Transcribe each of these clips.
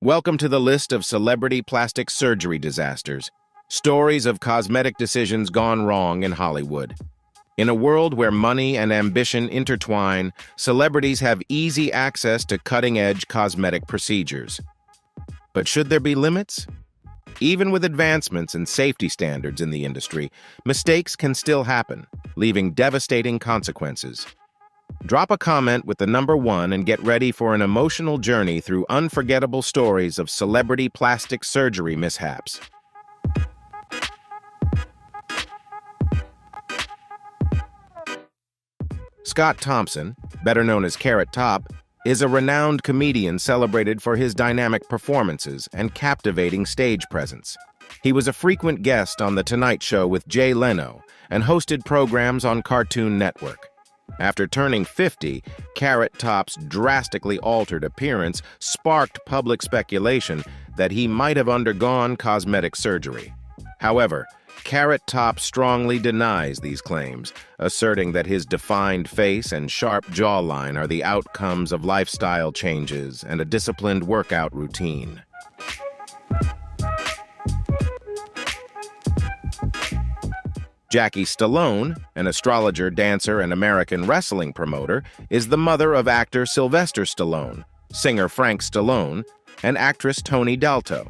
Welcome to the list of celebrity plastic surgery disasters, stories of cosmetic decisions gone wrong in Hollywood. In a world where money and ambition intertwine, celebrities have easy access to cutting-edge cosmetic procedures. But should there be limits? Even with advancements in safety standards in the industry, mistakes can still happen, leaving devastating consequences. Drop a comment with the number 1 and get ready for an emotional journey through unforgettable stories of celebrity plastic surgery mishaps. Scott Thompson, better known as Carrot Top, is a renowned comedian celebrated for his dynamic performances and captivating stage presence. He was a frequent guest on The Tonight Show with Jay Leno and hosted programs on Cartoon Network. After turning 50, Carrot Top's drastically altered appearance sparked public speculation that he might have undergone cosmetic surgery. However, Carrot Top strongly denies these claims, asserting that his defined face and sharp jawline are the outcomes of lifestyle changes and a disciplined workout routine. Jackie Stallone, an astrologer, dancer, and American wrestling promoter, is the mother of actor Sylvester Stallone, singer Frank Stallone, and actress Tony Dalto.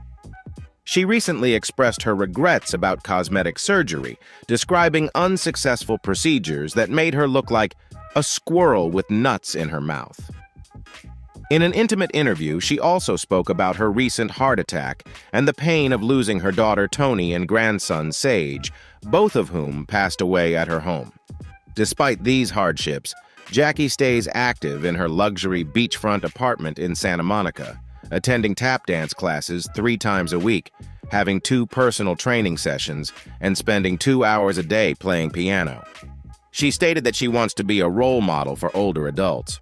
She recently expressed her regrets about cosmetic surgery, describing unsuccessful procedures that made her look like a squirrel with nuts in her mouth. In an intimate interview, she also spoke about her recent heart attack and the pain of losing her daughter Tony and grandson Sage, both of whom passed away at her home. Despite these hardships, Jackie stays active in her luxury beachfront apartment in Santa Monica, attending tap dance classes 3 times a week, having 2 personal training sessions, and spending 2 hours a day playing piano. She stated that she wants to be a role model for older adults.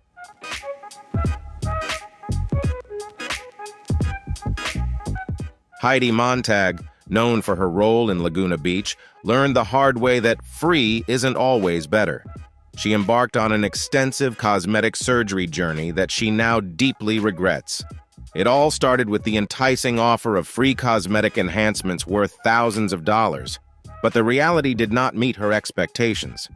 Heidi Montag, known for her role in Laguna Beach, learned the hard way that free isn't always better. She embarked on an extensive cosmetic surgery journey that she now deeply regrets. It all started with the enticing offer of free cosmetic enhancements worth thousands of dollars, but the reality did not meet her expectations.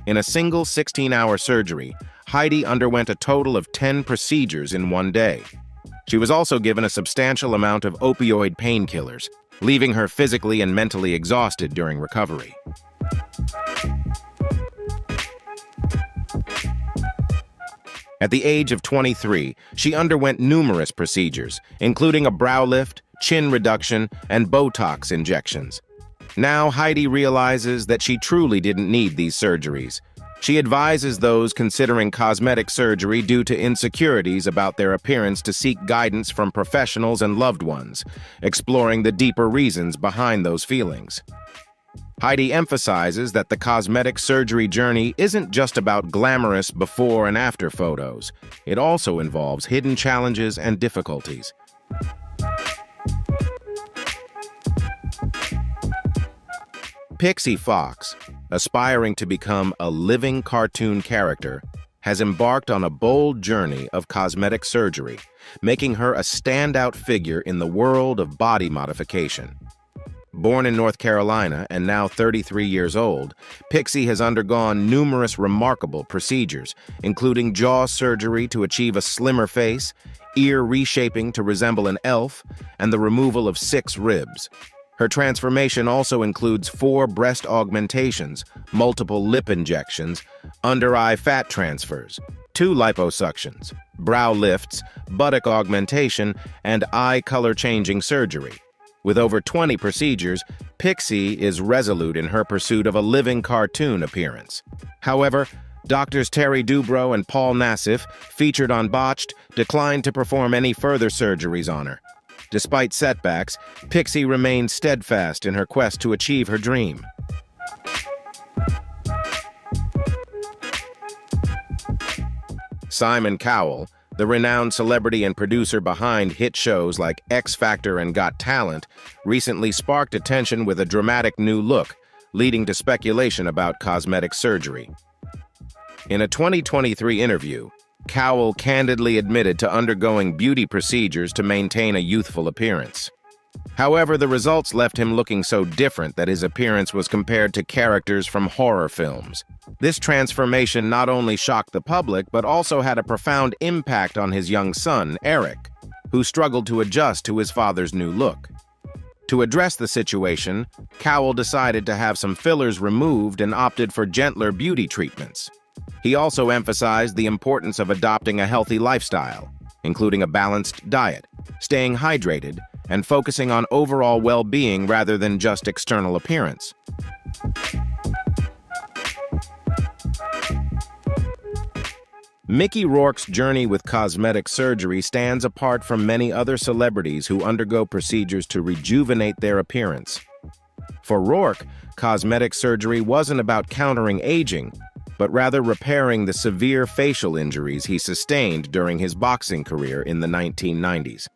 In a single 16-hour surgery, Heidi underwent a total of 10 procedures in one day. She was also given a substantial amount of opioid painkillers, leaving her physically and mentally exhausted during recovery. At the age of 23, she underwent numerous procedures, including a brow lift, chin reduction, and Botox injections. Now Heidi realizes that she truly didn't need these surgeries. She advises those considering cosmetic surgery due to insecurities about their appearance to seek guidance from professionals and loved ones, exploring the deeper reasons behind those feelings. Heidi emphasizes that the cosmetic surgery journey isn't just about glamorous before and after photos. It also involves hidden challenges and difficulties. Pixee Fox, aspiring to become a living cartoon character, has embarked on a bold journey of cosmetic surgery, making her a standout figure in the world of body modification. Born in North Carolina and now 33 years old, Pixee has undergone numerous remarkable procedures, including jaw surgery to achieve a slimmer face, ear reshaping to resemble an elf, and the removal of 6 ribs. Her transformation also includes 4 breast augmentations, multiple lip injections, under-eye fat transfers, 2 liposuctions, brow lifts, buttock augmentation, and eye color-changing surgery. With over 20 procedures, Pixee is resolute in her pursuit of a living cartoon appearance. However, Doctors Terry Dubrow and Paul Nassif, featured on Botched, declined to perform any further surgeries on her. Despite setbacks, Pixee remains steadfast in her quest to achieve her dream. Simon Cowell, the renowned celebrity and producer behind hit shows like X Factor and Got Talent, recently sparked attention with a dramatic new look, leading to speculation about cosmetic surgery. In a 2023 interview, Cowell candidly admitted to undergoing beauty procedures to maintain a youthful appearance. However, the results left him looking so different that his appearance was compared to characters from horror films. This transformation not only shocked the public, but also had a profound impact on his young son, Eric, who struggled to adjust to his father's new look. To address the situation, Cowell decided to have some fillers removed and opted for gentler beauty treatments. He also emphasized the importance of adopting a healthy lifestyle, including a balanced diet, staying hydrated, and focusing on overall well-being rather than just external appearance. Mickey Rourke's journey with cosmetic surgery stands apart from many other celebrities who undergo procedures to rejuvenate their appearance. For Rourke, cosmetic surgery wasn't about countering aging, but rather repairing the severe facial injuries he sustained during his boxing career in the 1990s.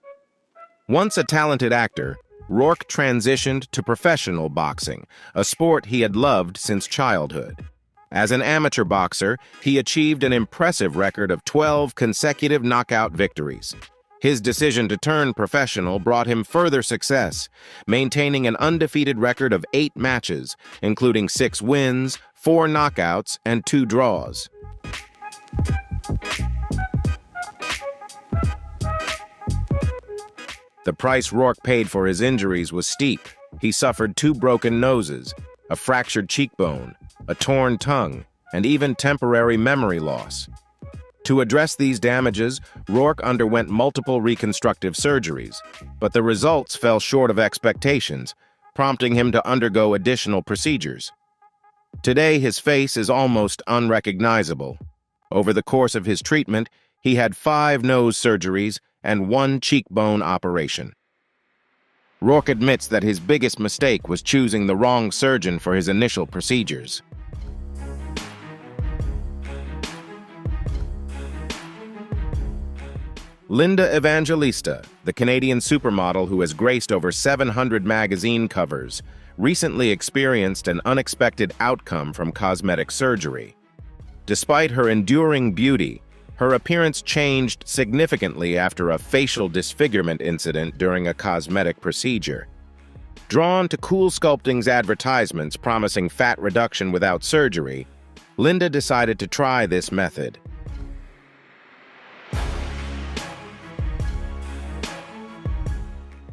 Once a talented actor, Rourke transitioned to professional boxing, a sport he had loved since childhood. As an amateur boxer, he achieved an impressive record of 12 consecutive knockout victories. His decision to turn professional brought him further success, maintaining an undefeated record of 8 matches, including 6 wins, 4 knockouts, and 2 draws. The price Rourke paid for his injuries was steep. He suffered 2 broken noses, a fractured cheekbone, a torn tongue, and even temporary memory loss. To address these damages, Rourke underwent multiple reconstructive surgeries, but the results fell short of expectations, prompting him to undergo additional procedures. Today, his face is almost unrecognizable. Over the course of his treatment, he had 5 nose surgeries and 1 cheekbone operation. Rourke admits that his biggest mistake was choosing the wrong surgeon for his initial procedures. Linda Evangelista, the Canadian supermodel who has graced over 700 magazine covers, recently experienced an unexpected outcome from cosmetic surgery. Despite her enduring beauty, her appearance changed significantly after a facial disfigurement incident during a cosmetic procedure. Drawn to Cool Sculpting's advertisements promising fat reduction without surgery, Linda decided to try this method.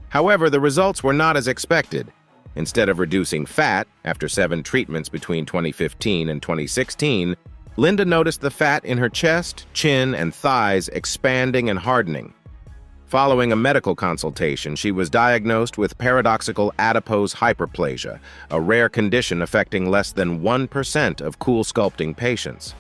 However, the results were not as expected. Instead of reducing fat, after 7 treatments between 2015 and 2016, Linda noticed the fat in her chest, chin, and thighs expanding and hardening. Following a medical consultation, she was diagnosed with paradoxical adipose hyperplasia, a rare condition affecting less than 1% of Cool Sculpting patients.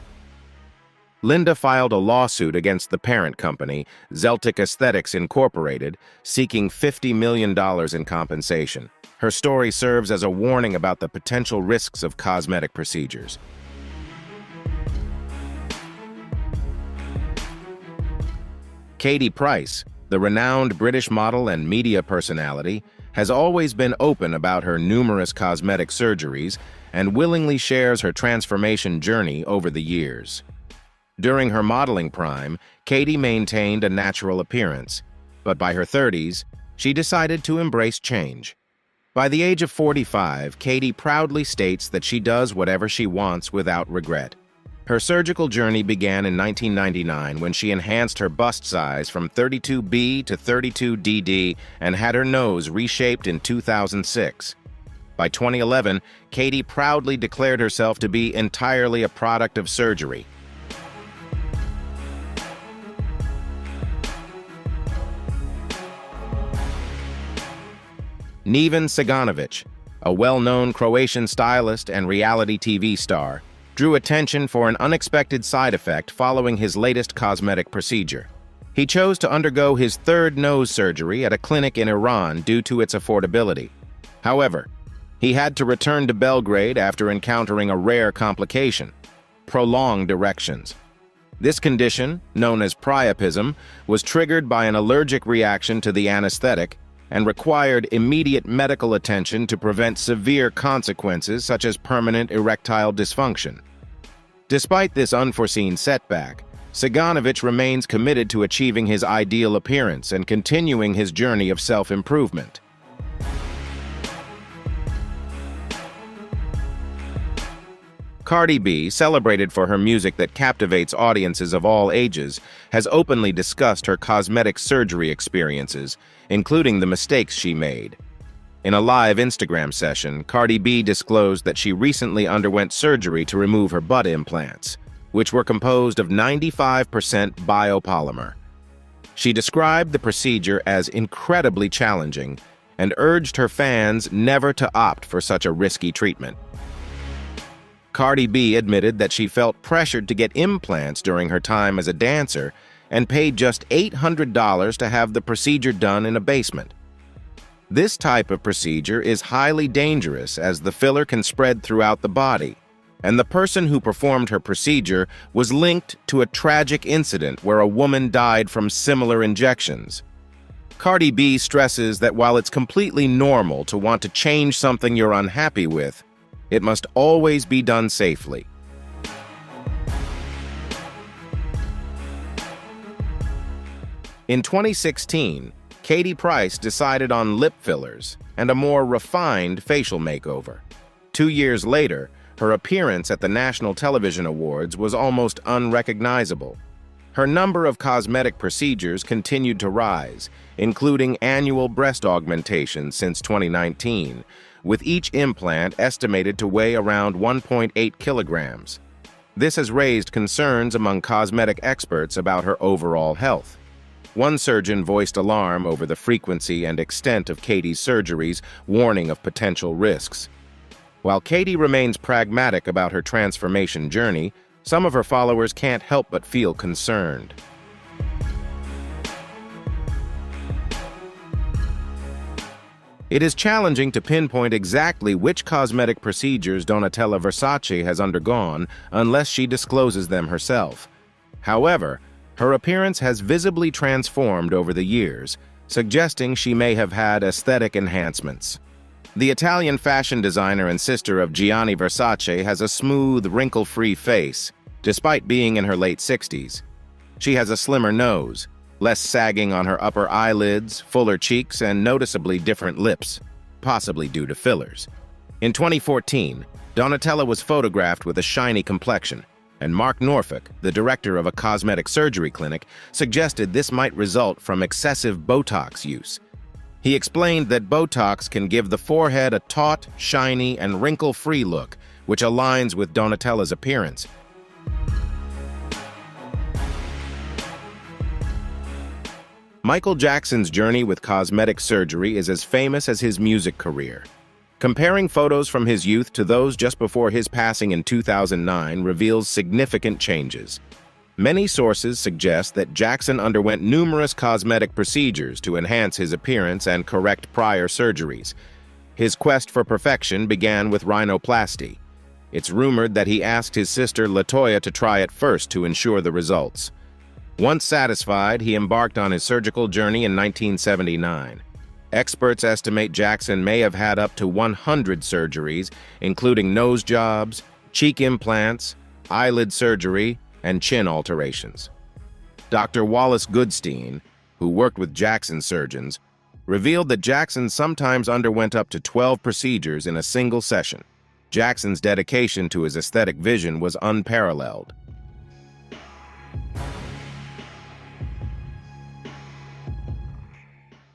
Linda filed a lawsuit against the parent company, Zeltic Aesthetics Incorporated, seeking $50 million in compensation. Her story serves as a warning about the potential risks of cosmetic procedures. Katie Price, the renowned British model and media personality, has always been open about her numerous cosmetic surgeries and willingly shares her transformation journey over the years. During her modeling prime, Katie maintained a natural appearance, but by her 30s, she decided to embrace change. By the age of 45, Katie proudly states that she does whatever she wants without regret. Her surgical journey began in 1999 when she enhanced her bust size from 32B to 32DD and had her nose reshaped in 2006. By 2011, Katie proudly declared herself to be entirely a product of surgery. Neven Ciganovic, a well-known Croatian stylist and reality TV star, drew attention for an unexpected side effect following his latest cosmetic procedure. He chose to undergo his 3rd nose surgery at a clinic in Iran due to its affordability. However, he had to return to Belgrade after encountering a rare complication: prolonged erections. This condition, known as priapism, was triggered by an allergic reaction to the anesthetic and required immediate medical attention to prevent severe consequences such as permanent erectile dysfunction. Despite this unforeseen setback, Ciganovic remains committed to achieving his ideal appearance and continuing his journey of self-improvement. Cardi B, celebrated for her music that captivates audiences of all ages, has openly discussed her cosmetic surgery experiences, including the mistakes she made. In a live Instagram session, Cardi B disclosed that she recently underwent surgery to remove her butt implants, which were composed of 95% biopolymer. She described the procedure as incredibly challenging and urged her fans never to opt for such a risky treatment. Cardi B admitted that she felt pressured to get implants during her time as a dancer and paid just $800 to have the procedure done in a basement. This type of procedure is highly dangerous as the filler can spread throughout the body, and the person who performed her procedure was linked to a tragic incident where a woman died from similar injections. Cardi B stresses that while it's completely normal to want to change something you're unhappy with, it must always be done safely. In 2016, Katie Price decided on lip fillers and a more refined facial makeover. 2 years later, her appearance at the National Television Awards was almost unrecognizable. Her number of cosmetic procedures continued to rise, including annual breast augmentation since 2019, with each implant estimated to weigh around 1.8 kilograms. This has raised concerns among cosmetic experts about her overall health. One surgeon voiced alarm over the frequency and extent of Katie's surgeries, warning of potential risks. While Katie remains pragmatic about her transformation journey, some of her followers can't help but feel concerned. It is challenging to pinpoint exactly which cosmetic procedures Donatella Versace has undergone unless she discloses them herself. However, her appearance has visibly transformed over the years, suggesting she may have had aesthetic enhancements. The Italian fashion designer and sister of Gianni Versace has a smooth, wrinkle-free face, despite being in her late 60s. She has a slimmer nose, less sagging on her upper eyelids, fuller cheeks, and noticeably different lips, possibly due to fillers. In 2014, Donatella was photographed with a shiny complexion, and Mark Norfolk, the director of a cosmetic surgery clinic, suggested this might result from excessive Botox use. He explained that Botox can give the forehead a taut, shiny, and wrinkle-free look, which aligns with Donatella's appearance. Michael Jackson's journey with cosmetic surgery is as famous as his music career. Comparing photos from his youth to those just before his passing in 2009 reveals significant changes. Many sources suggest that Jackson underwent numerous cosmetic procedures to enhance his appearance and correct prior surgeries. His quest for perfection began with rhinoplasty. It's rumored that he asked his sister LaToya to try it first to ensure the results. Once satisfied, he embarked on his surgical journey in 1979. Experts estimate Jackson may have had up to 100 surgeries, including nose jobs, cheek implants, eyelid surgery, and chin alterations. Dr. Wallace Goodstein, who worked with Jackson's surgeons, revealed that Jackson sometimes underwent up to 12 procedures in a single session. Jackson's dedication to his aesthetic vision was unparalleled.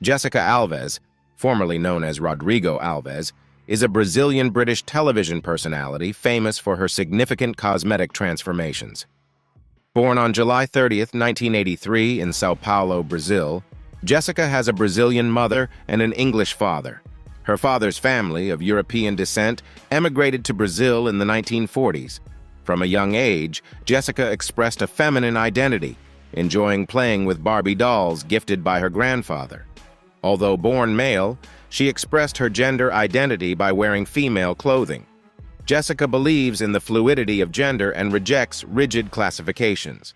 Jessica Alves, formerly known as Rodrigo Alves, is a Brazilian-British television personality famous for her significant cosmetic transformations. Born on July 30, 1983 in São Paulo, Brazil, Jessica has a Brazilian mother and an English father. Her father's family, of European descent, emigrated to Brazil in the 1940s. From a young age, Jessica expressed a feminine identity, enjoying playing with Barbie dolls gifted by her grandfather. Although born male, she expressed her gender identity by wearing female clothing. Jessica believes in the fluidity of gender and rejects rigid classifications.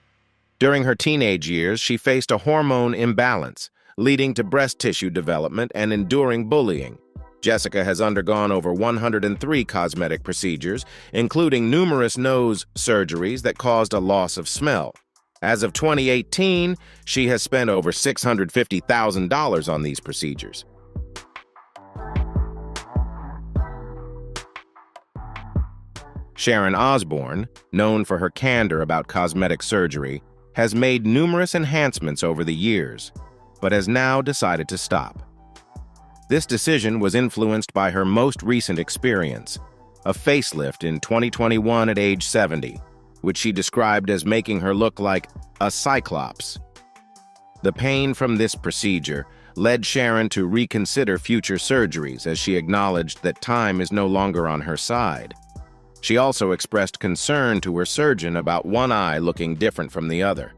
During her teenage years, she faced a hormone imbalance, leading to breast tissue development and enduring bullying. Jessica has undergone over 103 cosmetic procedures, including numerous nose surgeries that caused a loss of smell. As of 2018, she has spent over $650,000 on these procedures. Sharon Osbourne, known for her candor about cosmetic surgery, has made numerous enhancements over the years, but has now decided to stop. This decision was influenced by her most recent experience, a facelift in 2021 at age 70, which she described as making her look like a cyclops. The pain from this procedure led Sharon to reconsider future surgeries as she acknowledged that time is no longer on her side. She also expressed concern to her surgeon about one eye looking different from the other.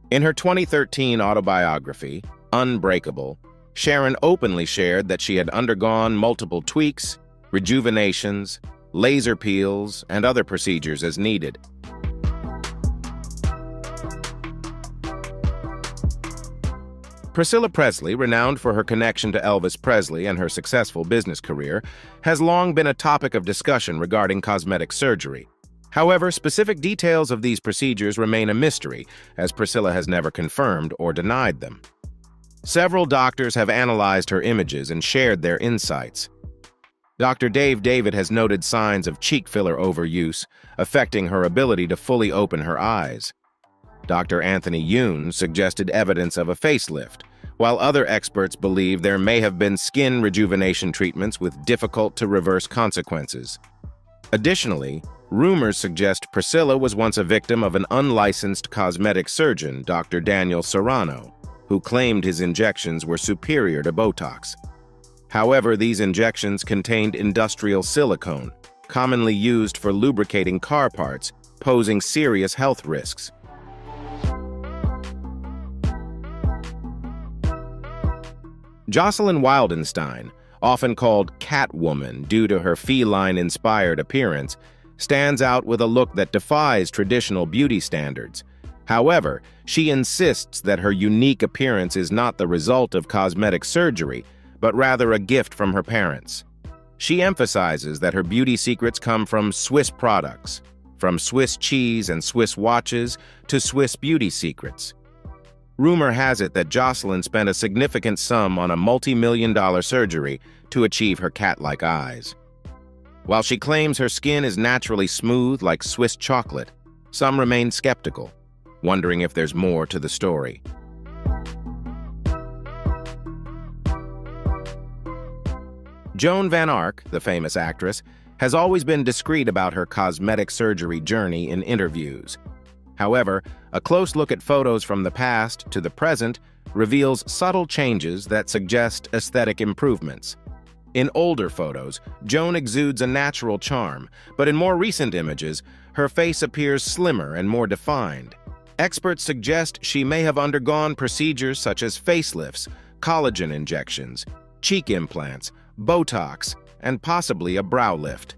In her 2013 autobiography, Unbreakable, Sharon openly shared that she had undergone multiple tweaks, rejuvenations, laser peels, and other procedures as needed. Priscilla Presley, renowned for her connection to Elvis Presley and her successful business career, has long been a topic of discussion regarding cosmetic surgery. However, specific details of these procedures remain a mystery, as Priscilla has never confirmed or denied them. Several doctors have analyzed her images and shared their insights. Dr. Dave David has noted signs of cheek filler overuse, affecting her ability to fully open her eyes. Dr. Anthony Yoon suggested evidence of a facelift, while other experts believe there may have been skin rejuvenation treatments with difficult-to-reverse consequences. Additionally, rumors suggest Priscilla was once a victim of an unlicensed cosmetic surgeon, Dr. Daniel Serrano, who claimed his injections were superior to Botox. However, these injections contained industrial silicone, commonly used for lubricating car parts, posing serious health risks. Jocelyn Wildenstein, often called Catwoman due to her feline-inspired appearance, stands out with a look that defies traditional beauty standards. However, she insists that her unique appearance is not the result of cosmetic surgery, but rather a gift from her parents. She emphasizes that her beauty secrets come from Swiss products, from Swiss cheese and Swiss watches to Swiss beauty secrets. Rumor has it that Jocelyn spent a significant sum on a multi-million-dollar surgery to achieve her cat-like eyes. While she claims her skin is naturally smooth like Swiss chocolate, some remain skeptical, wondering if there's more to the story. Joan Van Ark, the famous actress, has always been discreet about her cosmetic surgery journey in interviews. However, a close look at photos from the past to the present reveals subtle changes that suggest aesthetic improvements. In older photos, Joan exudes a natural charm, but in more recent images, her face appears slimmer and more defined. Experts suggest she may have undergone procedures such as facelifts, collagen injections, cheek implants, Botox, and possibly a brow lift.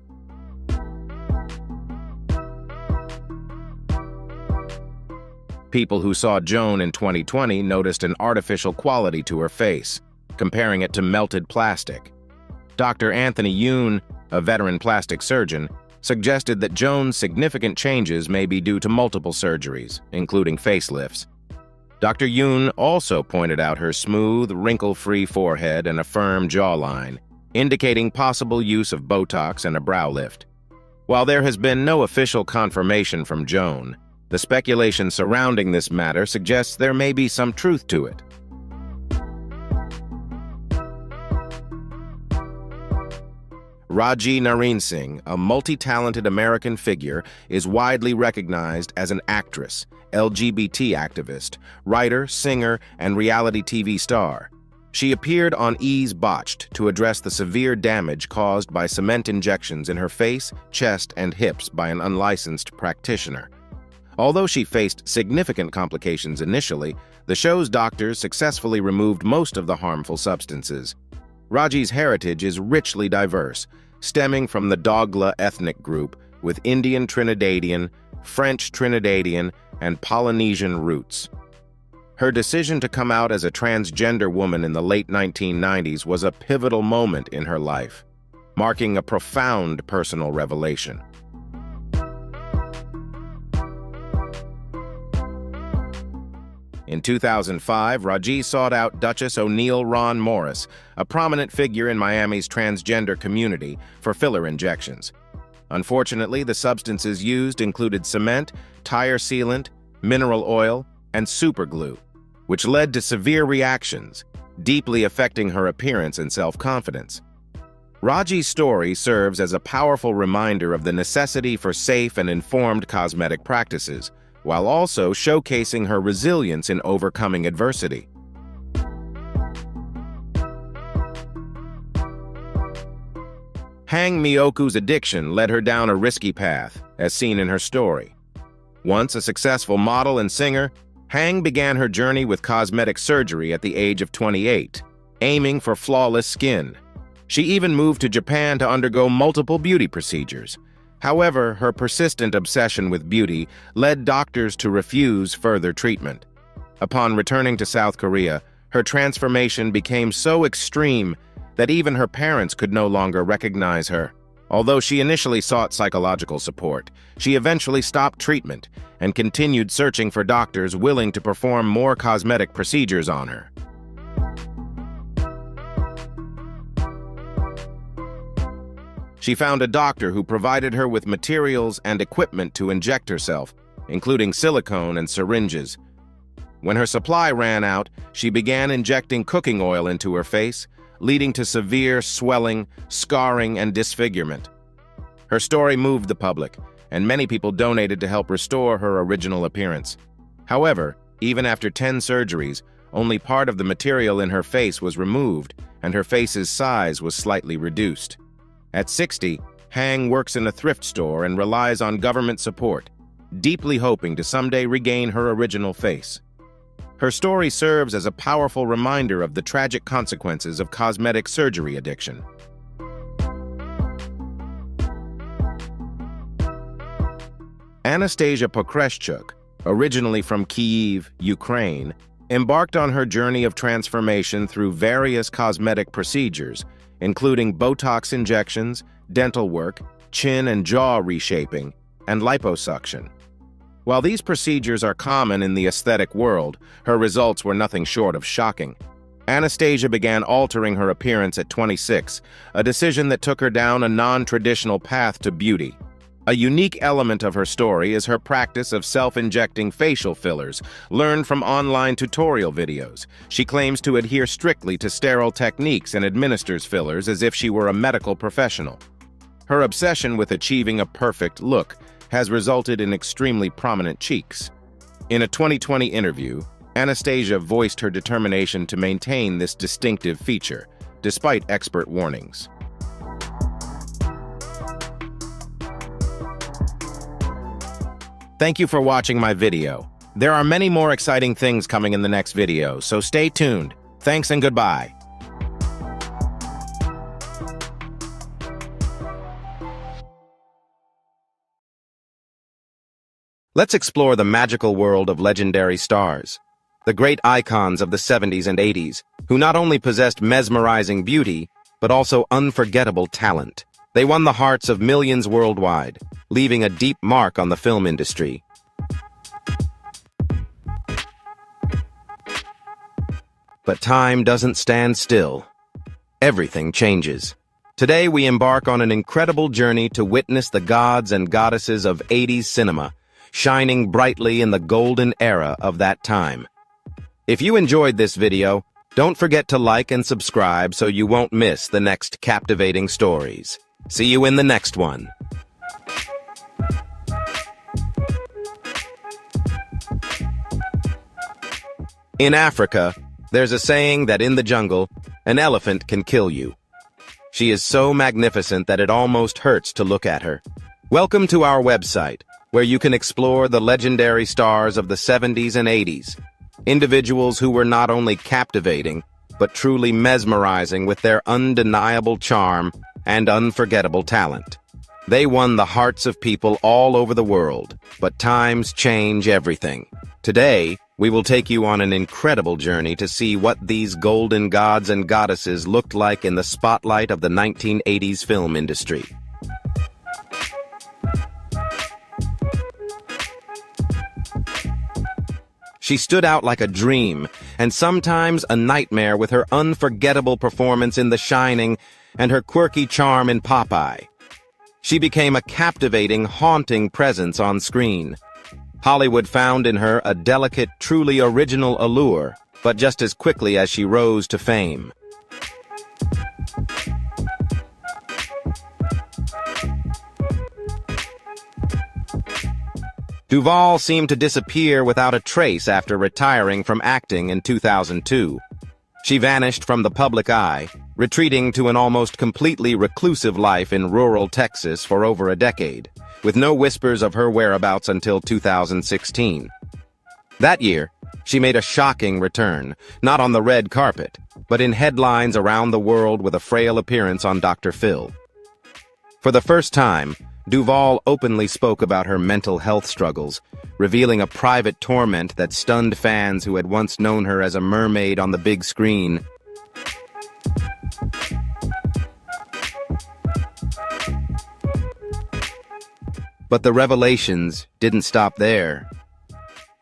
People who saw Joan in 2020 noticed an artificial quality to her face, comparing it to melted plastic. Dr. Anthony Yoon, a veteran plastic surgeon, suggested that Joan's significant changes may be due to multiple surgeries, including facelifts. Dr. Yoon also pointed out her smooth, wrinkle-free forehead and a firm jawline, indicating possible use of Botox and a brow lift. While there has been no official confirmation from Joan, the speculation surrounding this matter suggests there may be some truth to it. Rajee Narinesingh, a multi-talented American figure, is widely recognized as an actress, LGBT activist, writer, singer, and reality TV star. She appeared on E's Botched to address the severe damage caused by cement injections in her face, chest, and hips by an unlicensed practitioner. Although she faced significant complications initially, the show's doctors successfully removed most of the harmful substances. Rajee's heritage is richly diverse, stemming from the Dogla ethnic group with Indian Trinidadian, French Trinidadian, and Polynesian roots. Her decision to come out as a transgender woman in the late 1990s was a pivotal moment in her life, marking a profound personal revelation. In 2005, Rajee sought out Duchess O'Neil Ron Morris, a prominent figure in Miami's transgender community, for filler injections. Unfortunately, the substances used included cement, tire sealant, mineral oil, and superglue, which led to severe reactions, deeply affecting her appearance and self-confidence. Rajee's story serves as a powerful reminder of the necessity for safe and informed cosmetic practices, while also showcasing her resilience in overcoming adversity. Hang Myoku's addiction led her down a risky path, as seen in her story. Once a successful model and singer, Hang began her journey with cosmetic surgery at the age of 28, aiming for flawless skin. She even moved to Japan to undergo multiple beauty procedures. However, her persistent obsession with beauty led doctors to refuse further treatment. Upon returning to South Korea, her transformation became so extreme that even her parents could no longer recognize her. Although she initially sought psychological support, she eventually stopped treatment and continued searching for doctors willing to perform more cosmetic procedures on her. She found a doctor who provided her with materials and equipment to inject herself, including silicone and syringes. When her supply ran out, she began injecting cooking oil into her face, leading to severe swelling, scarring, and disfigurement. Her story moved the public, and many people donated to help restore her original appearance. However, even after 10 surgeries, only part of the material in her face was removed, and her face's size was slightly reduced. At 60, Hang works in a thrift store and relies on government support, deeply hoping to someday regain her original face. Her story serves as a powerful reminder of the tragic consequences of cosmetic surgery addiction. Anastasia Pokreshchuk, originally from Kyiv, Ukraine, embarked on her journey of transformation through various cosmetic procedures, including Botox injections, dental work, chin and jaw reshaping, and liposuction. While these procedures are common in the aesthetic world, her results were nothing short of shocking. Anastasia began altering her appearance at 26, a decision that took her down a non-traditional path to beauty. A unique element of her story is her practice of self-injecting facial fillers, learned from online tutorial videos. She claims to adhere strictly to sterile techniques and administers fillers as if she were a medical professional. Her obsession with achieving a perfect look has resulted in extremely prominent cheeks. In a 2020 interview, Anastasia voiced her determination to maintain this distinctive feature, despite expert warnings. Thank you for watching my video. There are many more exciting things coming in the next video, so stay tuned. Thanks and goodbye. Let's explore the magical world of legendary stars, the great icons of the 70s and 80s, who not only possessed mesmerizing beauty, but also unforgettable talent. They won the hearts of millions worldwide, leaving a deep mark on the film industry. But time doesn't stand still. Everything changes. Today we embark on an incredible journey to witness the gods and goddesses of 80s cinema, shining brightly in the golden era of that time. If you enjoyed this video, don't forget to like and subscribe so you won't miss the next captivating stories. See you in the next one. In Africa, there's a saying that in the jungle, an elephant can kill you. She is so magnificent that it almost hurts to look at her. Welcome to our website, where you can explore the legendary stars of the 70s and 80s. Individuals who were not only captivating, but truly mesmerizing with their undeniable charm and unforgettable talent. They won the hearts of people all over the world, but times change everything. Today, we will take you on an incredible journey to see what these golden gods and goddesses looked like in the spotlight of the 1980s film industry. She stood out like a dream, and sometimes a nightmare with her unforgettable performance in The Shining and her quirky charm in Popeye. She became a captivating, haunting presence on screen. Hollywood found in her a delicate, truly original allure, but just as quickly as she rose to fame. Duvall seemed to disappear without a trace after retiring from acting in 2002. She vanished from the public eye, retreating to an almost completely reclusive life in rural Texas for over a decade, with no whispers of her whereabouts until 2016. That year, she made a shocking return, not on the red carpet, but in headlines around the world with a frail appearance on Dr. Phil. For the first time, Duvall openly spoke about her mental health struggles, revealing a private torment that stunned fans who had once known her as a mermaid on the big screen. But the revelations didn't stop there.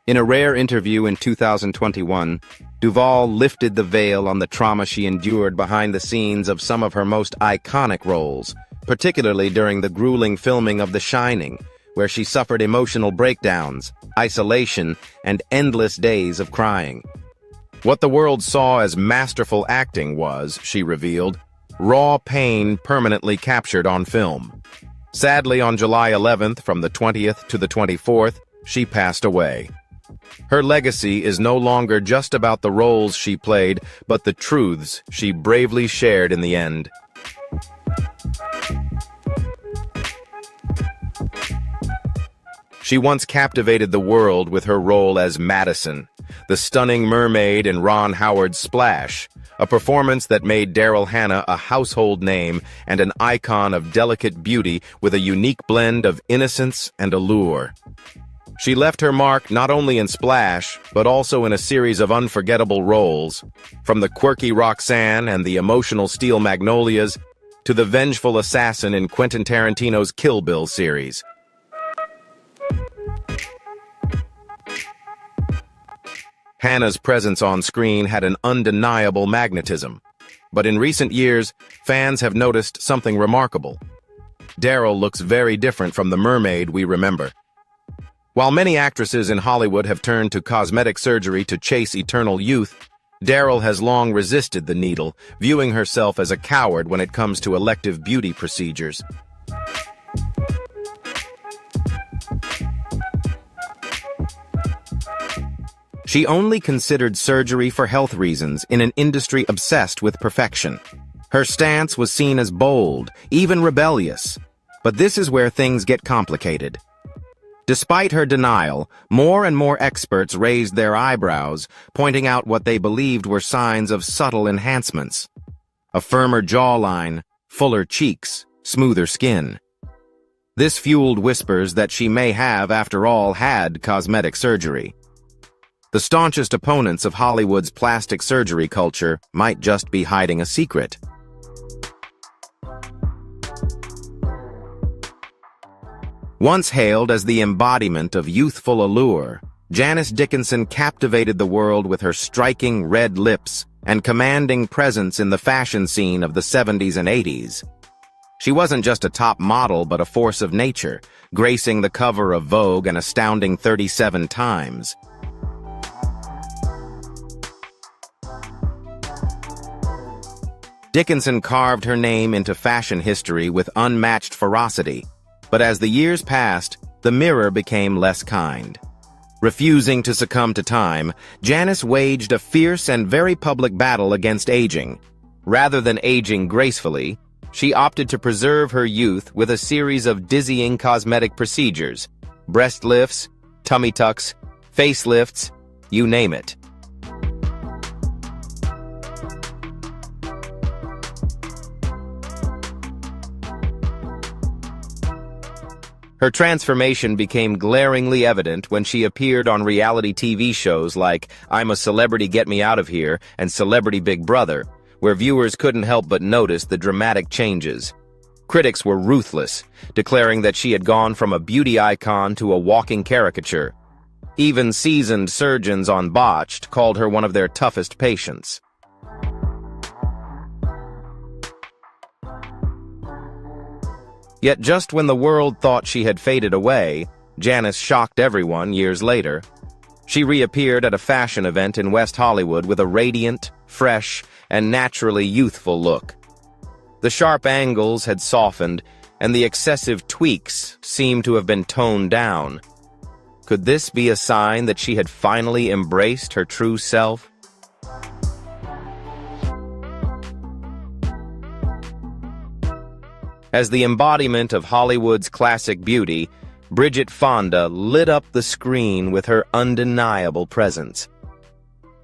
In a rare interview in 2021, Duvall lifted the veil on the trauma she endured behind the scenes of some of her most iconic roles, particularly during the grueling filming of The Shining, where she suffered emotional breakdowns, isolation, and endless days of crying. What the world saw as masterful acting was, she revealed, raw pain permanently captured on film. Sadly, on July 11th, from the 20th to the 24th, she passed away. Her legacy is no longer just about the roles she played, but the truths she bravely shared in the end. She once captivated the world with her role as Madison, the stunning mermaid in Ron Howard's Splash, a performance that made Daryl Hannah a household name and an icon of delicate beauty with a unique blend of innocence and allure. She left her mark not only in Splash, but also in a series of unforgettable roles, from the quirky Roxanne and the emotional Steel Magnolias to the vengeful assassin in Quentin Tarantino's Kill Bill series. Hannah's presence on screen had an undeniable magnetism, but in recent years, fans have noticed something remarkable. Daryl looks very different from the mermaid we remember. While many actresses in Hollywood have turned to cosmetic surgery to chase eternal youth, Daryl has long resisted the needle, viewing herself as a coward when it comes to elective beauty procedures. She only considered surgery for health reasons in an industry obsessed with perfection. Her stance was seen as bold, even rebellious. But this is where things get complicated. Despite her denial, more and more experts raised their eyebrows, pointing out what they believed were signs of subtle enhancements. A firmer jawline, fuller cheeks, smoother skin. This fueled whispers that she may have, after all, had cosmetic surgery. The staunchest opponents of Hollywood's plastic surgery culture might just be hiding a secret. Once hailed as the embodiment of youthful allure, Janice Dickinson captivated the world with her striking red lips and commanding presence in the fashion scene of the 70s and 80s. She wasn't just a top model but a force of nature, gracing the cover of Vogue an astounding 37 times. Dickinson carved her name into fashion history with unmatched ferocity, but as the years passed, the mirror became less kind. Refusing to succumb to time, Janice waged a fierce and very public battle against aging. Rather than aging gracefully, she opted to preserve her youth with a series of dizzying cosmetic procedures: breast lifts, tummy tucks, facelifts, you name it. Her transformation became glaringly evident when she appeared on reality TV shows like I'm a Celebrity, Get Me Out of Here and Celebrity Big Brother, where viewers couldn't help but notice the dramatic changes. Critics were ruthless, declaring that she had gone from a beauty icon to a walking caricature. Even seasoned surgeons on Botched called her one of their toughest patients. Yet just when the world thought she had faded away, Janice shocked everyone years later. She reappeared at a fashion event in West Hollywood with a radiant, fresh, and naturally youthful look. The sharp angles had softened, and the excessive tweaks seemed to have been toned down. Could this be a sign that she had finally embraced her true self? As the embodiment of Hollywood's classic beauty, Bridget Fonda lit up the screen with her undeniable presence.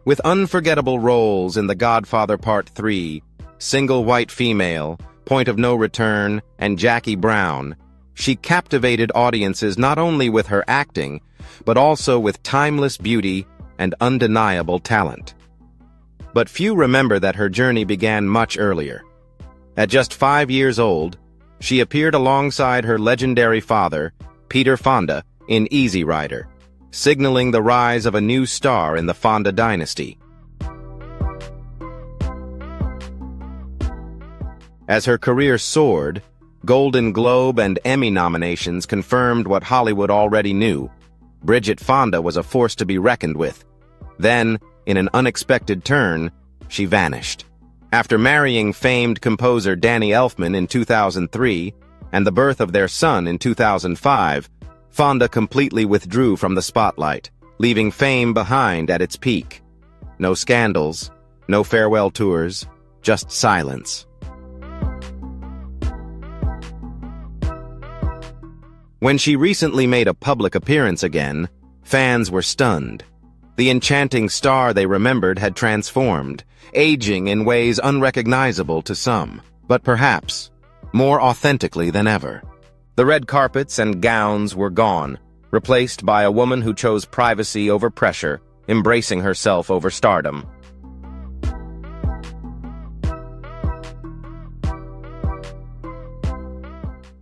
With unforgettable roles in The Godfather Part 3, Single White Female, Point of No Return, and Jackie Brown, she captivated audiences not only with her acting, but also with timeless beauty and undeniable talent. But few remember that her journey began much earlier. At just 5 years old, she appeared alongside her legendary father, Peter Fonda, in Easy Rider, signaling the rise of a new star in the Fonda dynasty. As her career soared, Golden Globe and Emmy nominations confirmed what Hollywood already knew. Bridget Fonda was a force to be reckoned with. Then, in an unexpected turn, she vanished. After marrying famed composer Danny Elfman in 2003 and the birth of their son in 2005, Fonda completely withdrew from the spotlight, leaving fame behind at its peak. No scandals, no farewell tours, just silence. When she recently made a public appearance again, fans were stunned. The enchanting star they remembered had transformed, aging in ways unrecognizable to some, but perhaps more authentically than ever. The red carpets and gowns were gone, replaced by a woman who chose privacy over pressure, embracing herself over stardom.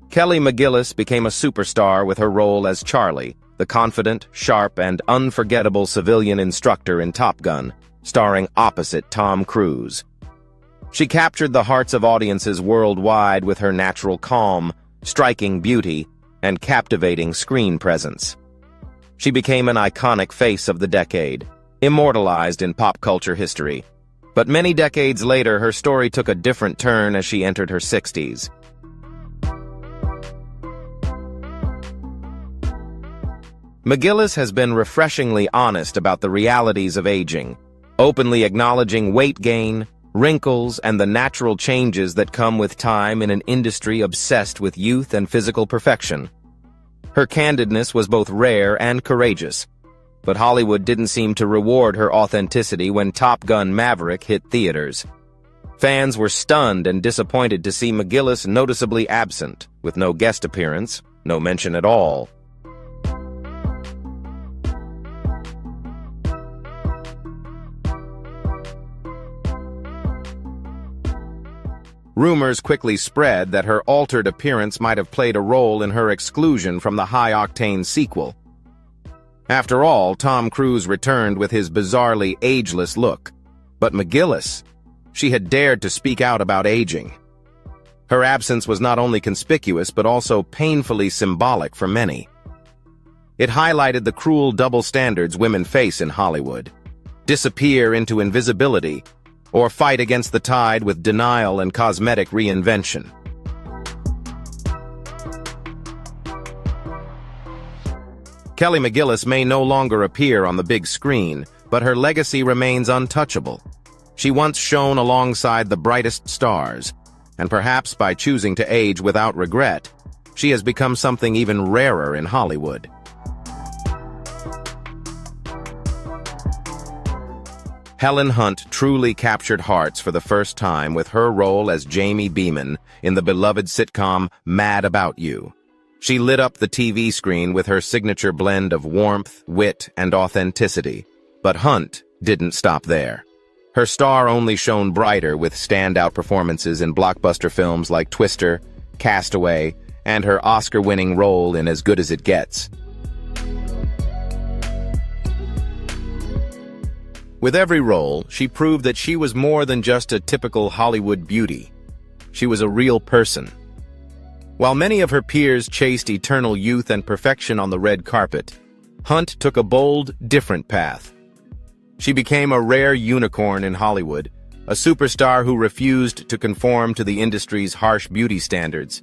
Kelly McGillis became a superstar with her role as Charlie, the confident, sharp, and unforgettable civilian instructor in Top Gun, starring opposite Tom Cruise. She captured the hearts of audiences worldwide with her natural calm, striking beauty, and captivating screen presence. She became an iconic face of the decade, immortalized in pop culture history. But many decades later, her story took a different turn as she entered her 60s. McGillis has been refreshingly honest about the realities of aging, openly acknowledging weight gain, wrinkles, and the natural changes that come with time in an industry obsessed with youth and physical perfection. Her candidness was both rare and courageous, but Hollywood didn't seem to reward her authenticity when Top Gun: Maverick hit theaters. Fans were stunned and disappointed to see McGillis noticeably absent, with no guest appearance, no mention at all. Rumors quickly spread that her altered appearance might have played a role in her exclusion from the high-octane sequel. After all, Tom Cruise returned with his bizarrely ageless look. But McGillis, she had dared to speak out about aging. Her absence was not only conspicuous but also painfully symbolic for many. It highlighted the cruel double standards women face in Hollywood. Disappear into invisibility, or fight against the tide with denial and cosmetic reinvention. Kelly McGillis may no longer appear on the big screen, but her legacy remains untouchable. She once shone alongside the brightest stars, and perhaps by choosing to age without regret, she has become something even rarer in Hollywood. Helen Hunt truly captured hearts for the first time with her role as Jamie Beeman in the beloved sitcom Mad About You. She lit up the TV screen with her signature blend of warmth, wit, and authenticity. But Hunt didn't stop there. Her star only shone brighter with standout performances in blockbuster films like Twister, Castaway, and her Oscar-winning role in As Good as It Gets. With every role, she proved that she was more than just a typical Hollywood beauty. She was a real person. While many of her peers chased eternal youth and perfection on the red carpet, Hunt took a bold, different path. She became a rare unicorn in Hollywood, a superstar who refused to conform to the industry's harsh beauty standards.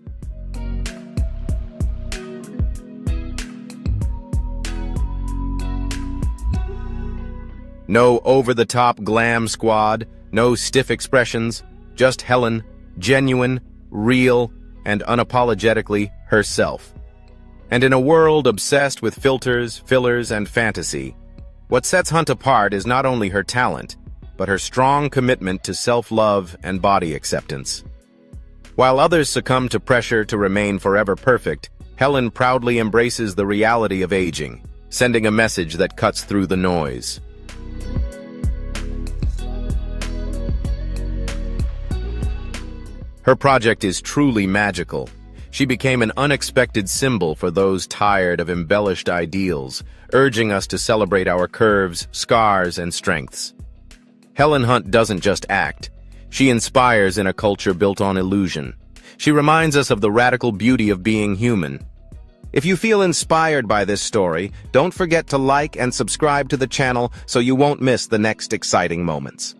No over-the-top glam squad, no stiff expressions, just Helen, genuine, real, and unapologetically herself. And in a world obsessed with filters, fillers, and fantasy, what sets Hunt apart is not only her talent, but her strong commitment to self-love and body acceptance. While others succumb to pressure to remain forever perfect, Helen proudly embraces the reality of aging, sending a message that cuts through the noise. Her project is truly magical. She became an unexpected symbol for those tired of embellished ideals, urging us to celebrate our curves, scars, and strengths. Helen Hunt doesn't just act. She inspires in a culture built on illusion. She reminds us of the radical beauty of being human. If you feel inspired by this story, don't forget to like and subscribe to the channel so you won't miss the next exciting moments.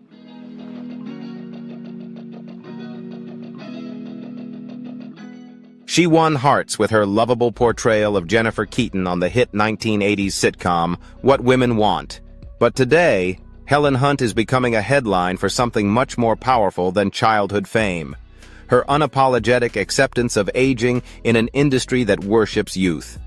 She won hearts with her lovable portrayal of Jennifer Keaton on the hit 1980s sitcom, What Women Want. But today, Helen Hunt is becoming a headline for something much more powerful than childhood fame: her unapologetic acceptance of aging in an industry that worships youth.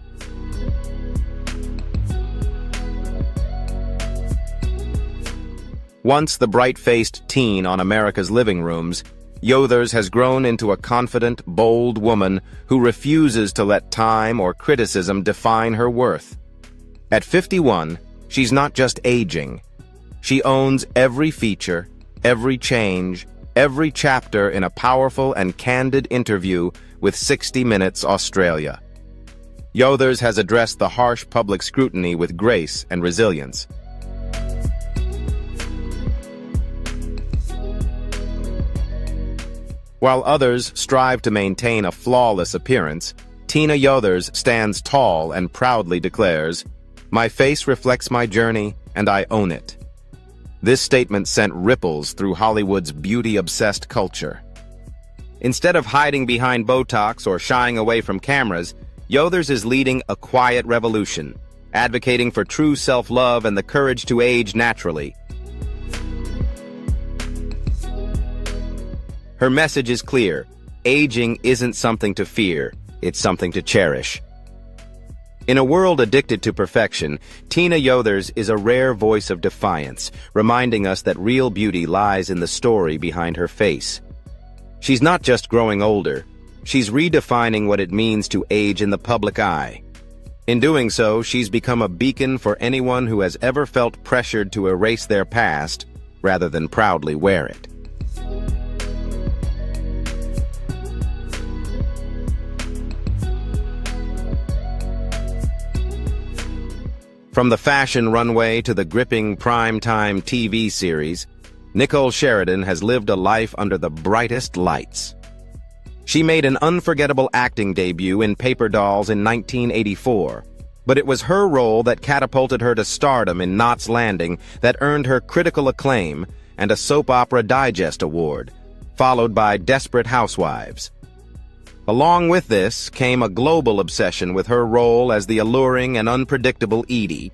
Once the bright-faced teen on America's living rooms, Yothers has grown into a confident, bold woman who refuses to let time or criticism define her worth. At 51, she's not just aging. She owns every feature, every change, every chapter in a powerful and candid interview with 60 Minutes Australia. Yothers has addressed the harsh public scrutiny with grace and resilience. While others strive to maintain a flawless appearance, Tina Yothers stands tall and proudly declares, "My face reflects my journey, and I own it." This statement sent ripples through Hollywood's beauty-obsessed culture. Instead of hiding behind Botox or shying away from cameras, Yothers is leading a quiet revolution, advocating for true self-love and the courage to age naturally. Her message is clear: aging isn't something to fear, it's something to cherish. In a world addicted to perfection, Tina Yothers is a rare voice of defiance, reminding us that real beauty lies in the story behind her face. She's not just growing older, she's redefining what it means to age in the public eye. In doing so, she's become a beacon for anyone who has ever felt pressured to erase their past rather than proudly wear it. From the fashion runway to the gripping primetime TV series, Nicollette Sheridan has lived a life under the brightest lights. She made an unforgettable acting debut in Paper Dolls in 1984, but it was her role that catapulted her to stardom in Knots Landing that earned her critical acclaim and a Soap Opera Digest Award, followed by Desperate Housewives. Along with this came a global obsession with her role as the alluring and unpredictable Edie.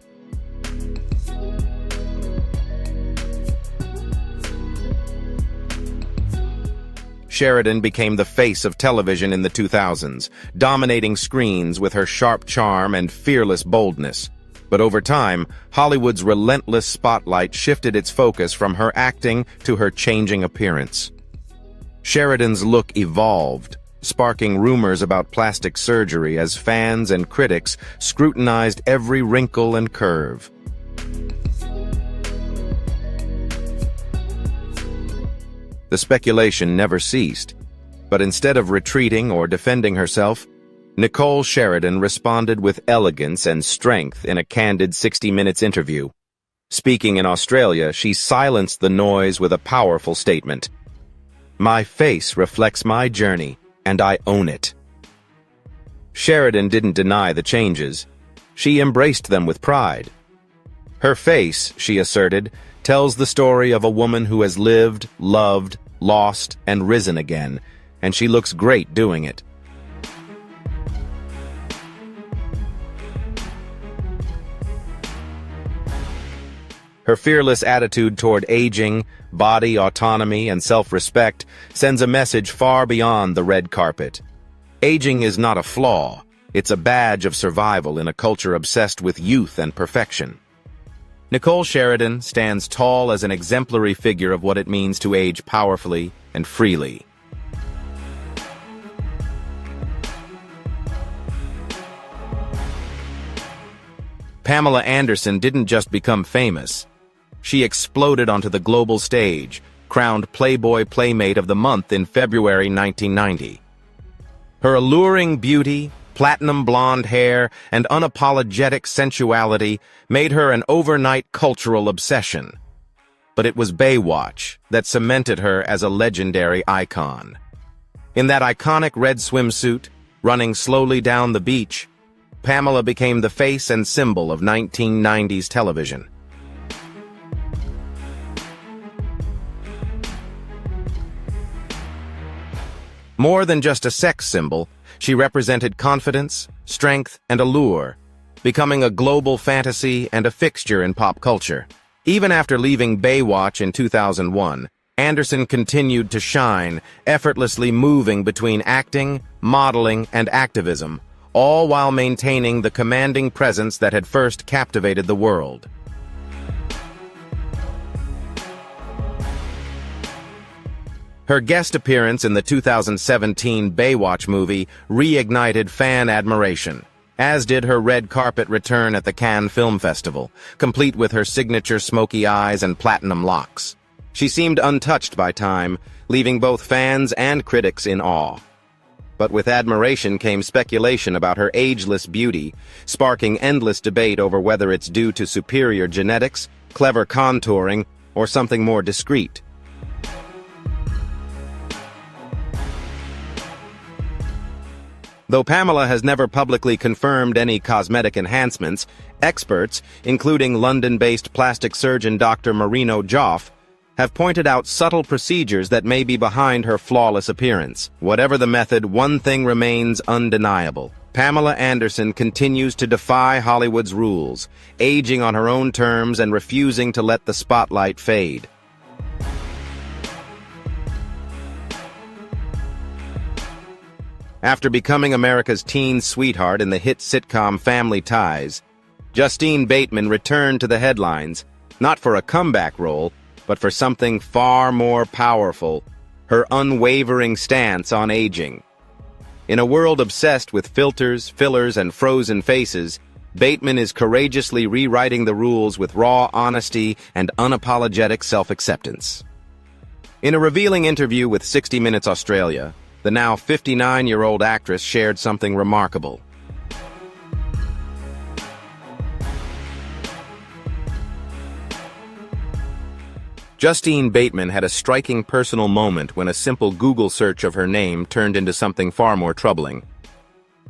Sheridan became the face of television in the 2000s, dominating screens with her sharp charm and fearless boldness. But over time, Hollywood's relentless spotlight shifted its focus from her acting to her changing appearance. Sheridan's look evolved, sparking rumors about plastic surgery as fans and critics scrutinized every wrinkle and curve. The speculation never ceased, but instead of retreating or defending herself, Nicollette Sheridan responded with elegance and strength in a candid 60 Minutes interview. Speaking in Australia, she silenced the noise with a powerful statement. "My face reflects my journey, and I own it." Sheridan didn't deny the changes. She embraced them with pride. Her face, she asserted, tells the story of a woman who has lived, loved, lost, and risen again, and she looks great doing it. Her fearless attitude toward aging, body autonomy, and self-respect sends a message far beyond the red carpet. Aging is not a flaw, it's a badge of survival in a culture obsessed with youth and perfection. Nicollette Sheridan stands tall as an exemplary figure of what it means to age powerfully and freely. Pamela Anderson didn't just become famous. She exploded onto the global stage, crowned Playboy Playmate of the Month in February 1990. Her alluring beauty, platinum blonde hair, and unapologetic sensuality made her an overnight cultural obsession. But it was Baywatch that cemented her as a legendary icon. In that iconic red swimsuit, running slowly down the beach, Pamela became the face and symbol of 1990s television. More than just a sex symbol, she represented confidence, strength, and allure, becoming a global fantasy and a fixture in pop culture. Even after leaving Baywatch in 2001, Anderson continued to shine, effortlessly moving between acting, modeling, and activism, all while maintaining the commanding presence that had first captivated the world. Her guest appearance in the 2017 Baywatch movie reignited fan admiration, as did her red carpet return at the Cannes Film Festival, complete with her signature smoky eyes and platinum locks. She seemed untouched by time, leaving both fans and critics in awe. But with admiration came speculation about her ageless beauty, sparking endless debate over whether it's due to superior genetics, clever contouring, or something more discreet. Though Pamela has never publicly confirmed any cosmetic enhancements, experts, including London-based plastic surgeon Dr. Marino Joff, have pointed out subtle procedures that may be behind her flawless appearance. Whatever the method, one thing remains undeniable. Pamela Anderson continues to defy Hollywood's rules, aging on her own terms and refusing to let the spotlight fade. After becoming America's teen sweetheart in the hit sitcom Family Ties, Justine Bateman returned to the headlines, not for a comeback role, but for something far more powerful, her unwavering stance on aging. In a world obsessed with filters, fillers, and frozen faces, Bateman is courageously rewriting the rules with raw honesty and unapologetic self-acceptance. In a revealing interview with 60 Minutes Australia, the now 59-year-old actress shared something remarkable. Justine Bateman had a striking personal moment when a simple Google search of her name turned into something far more troubling.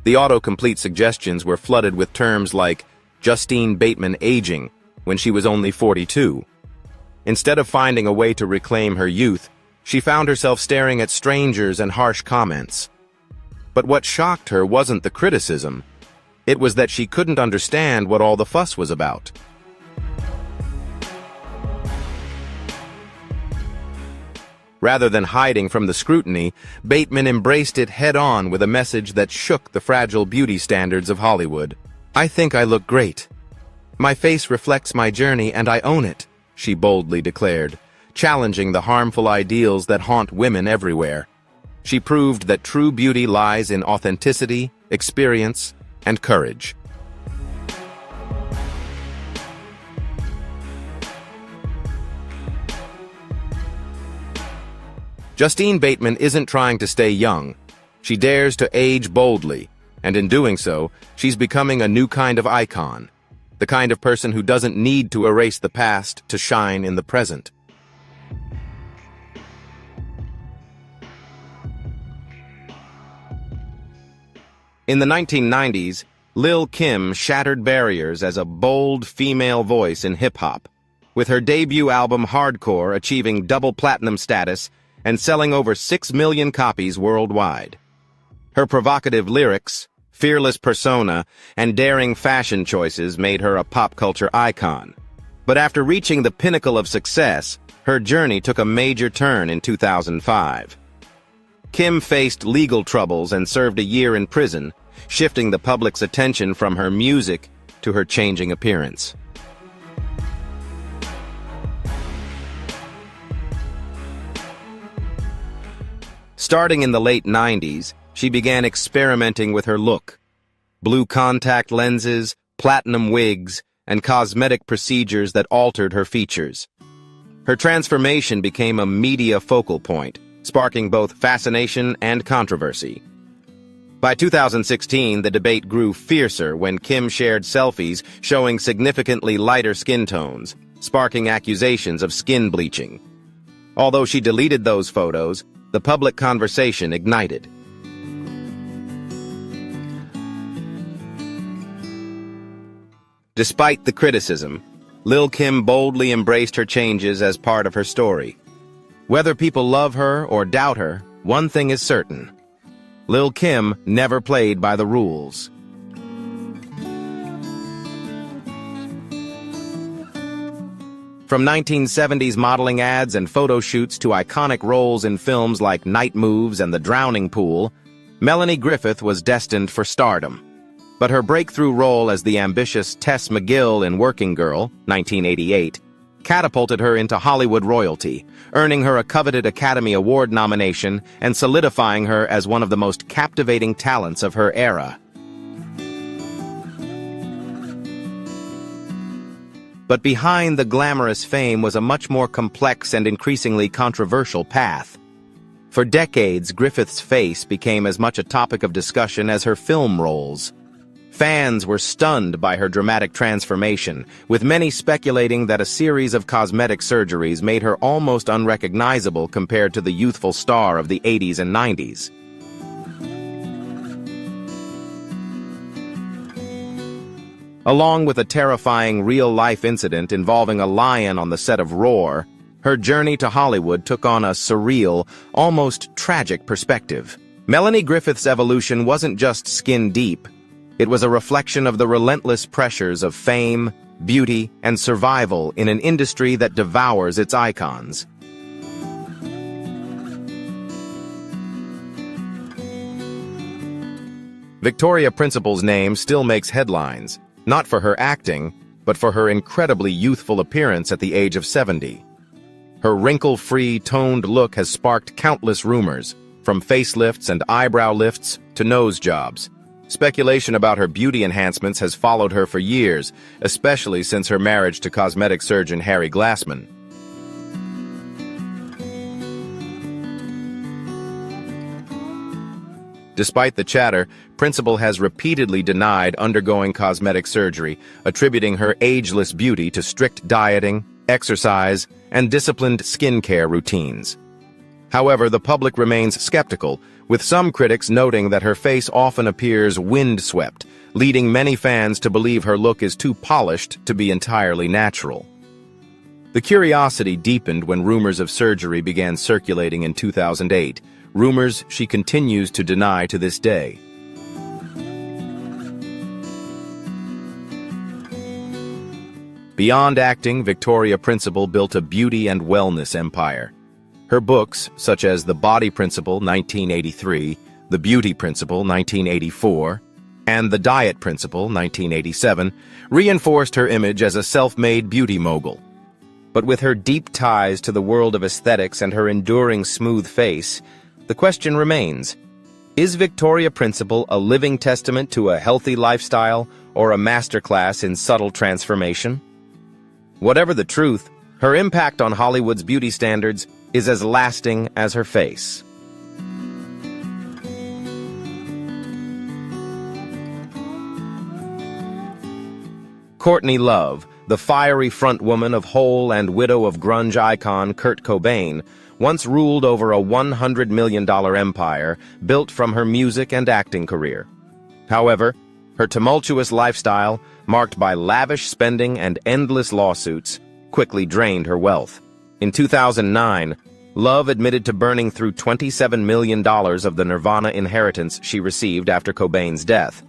The autocomplete suggestions were flooded with terms like Justine Bateman aging when she was only 42. Instead of finding a way to reclaim her youth, she found herself staring at strangers and harsh comments. But what shocked her wasn't the criticism. It was that she couldn't understand what all the fuss was about. Rather than hiding from the scrutiny, Bateman embraced it head-on with a message that shook the fragile beauty standards of Hollywood. "I think I look great. My face reflects my journey and I own it," she boldly declared, challenging the harmful ideals that haunt women everywhere. She proved that true beauty lies in authenticity, experience, and courage. Justine Bateman isn't trying to stay young. She dares to age boldly, and in doing so, she's becoming a new kind of icon. the kind of person who doesn't need to erase the past to shine in the present. In the 1990s, Lil Kim shattered barriers as a bold female voice in hip-hop, with her debut album Hardcore achieving double platinum status and selling over 6 million copies worldwide. Her provocative lyrics, fearless persona, and daring fashion choices made her a pop culture icon. But after reaching the pinnacle of success, her journey took a major turn in 2005. Kim faced legal troubles and served a year in prison, shifting the public's attention from her music to her changing appearance. Starting in the late 90s, she began experimenting with her look. Blue contact lenses, platinum wigs, and cosmetic procedures that altered her features. Her transformation became a media focal point, sparking both fascination and controversy. By 2016, the debate grew fiercer when Kim shared selfies showing significantly lighter skin tones, sparking accusations of skin bleaching. Although she deleted those photos, the public conversation ignited. Despite the criticism, Lil Kim boldly embraced her changes as part of her story. Whether people love her or doubt her, one thing is certain: Lil Kim never played by the rules. From 1970s modeling ads and photo shoots to iconic roles in films like Night Moves and The Drowning Pool, Melanie Griffith was destined for stardom. But her breakthrough role as the ambitious Tess McGill in Working Girl, 1988, catapulted her into Hollywood royalty, earning her a coveted Academy Award nomination and solidifying her as one of the most captivating talents of her era. But behind the glamorous fame was a much more complex and increasingly controversial path. For decades, Griffith's face became as much a topic of discussion as her film roles. Fans were stunned by her dramatic transformation, with many speculating that a series of cosmetic surgeries made her almost unrecognizable compared to the youthful star of the 80s and 90s. Along with a terrifying real-life incident involving a lion on the set of Roar, her journey to Hollywood took on a surreal, almost tragic perspective. Melanie Griffith's evolution wasn't just skin-deep. It was a reflection of the relentless pressures of fame, beauty, and survival in an industry that devours its icons. Victoria Principal's name still makes headlines, not for her acting, but for her incredibly youthful appearance at the age of 70. Her wrinkle-free, toned look has sparked countless rumors, from facelifts and eyebrow lifts to nose jobs. Speculation about her beauty enhancements has followed her for years, especially since her marriage to cosmetic surgeon Harry Glassman. Despite the chatter, Principal has repeatedly denied undergoing cosmetic surgery, attributing her ageless beauty to strict dieting, exercise, and disciplined skincare routines. However, the public remains skeptical, with some critics noting that her face often appears windswept, leading many fans to believe her look is too polished to be entirely natural. The curiosity deepened when rumors of surgery began circulating in 2008, rumors she continues to deny to this day. Beyond acting, Victoria Principal built a beauty and wellness empire. Her books, such as The Body Principle, 1983, The Beauty Principle, 1984, and The Diet Principle, 1987, reinforced her image as a self-made beauty mogul. But with her deep ties to the world of aesthetics and her enduring smooth face, the question remains: is Victoria Principal a living testament to a healthy lifestyle or a masterclass in subtle transformation? Whatever the truth, her impact on Hollywood's beauty standards is as lasting as her face. Courtney Love, the fiery frontwoman of Hole and widow of grunge icon Kurt Cobain, once ruled over a $100 million empire built from her music and acting career. However, her tumultuous lifestyle, marked by lavish spending and endless lawsuits, quickly drained her wealth. In 2009, Love admitted to burning through $27 million of the Nirvana inheritance she received after Cobain's death.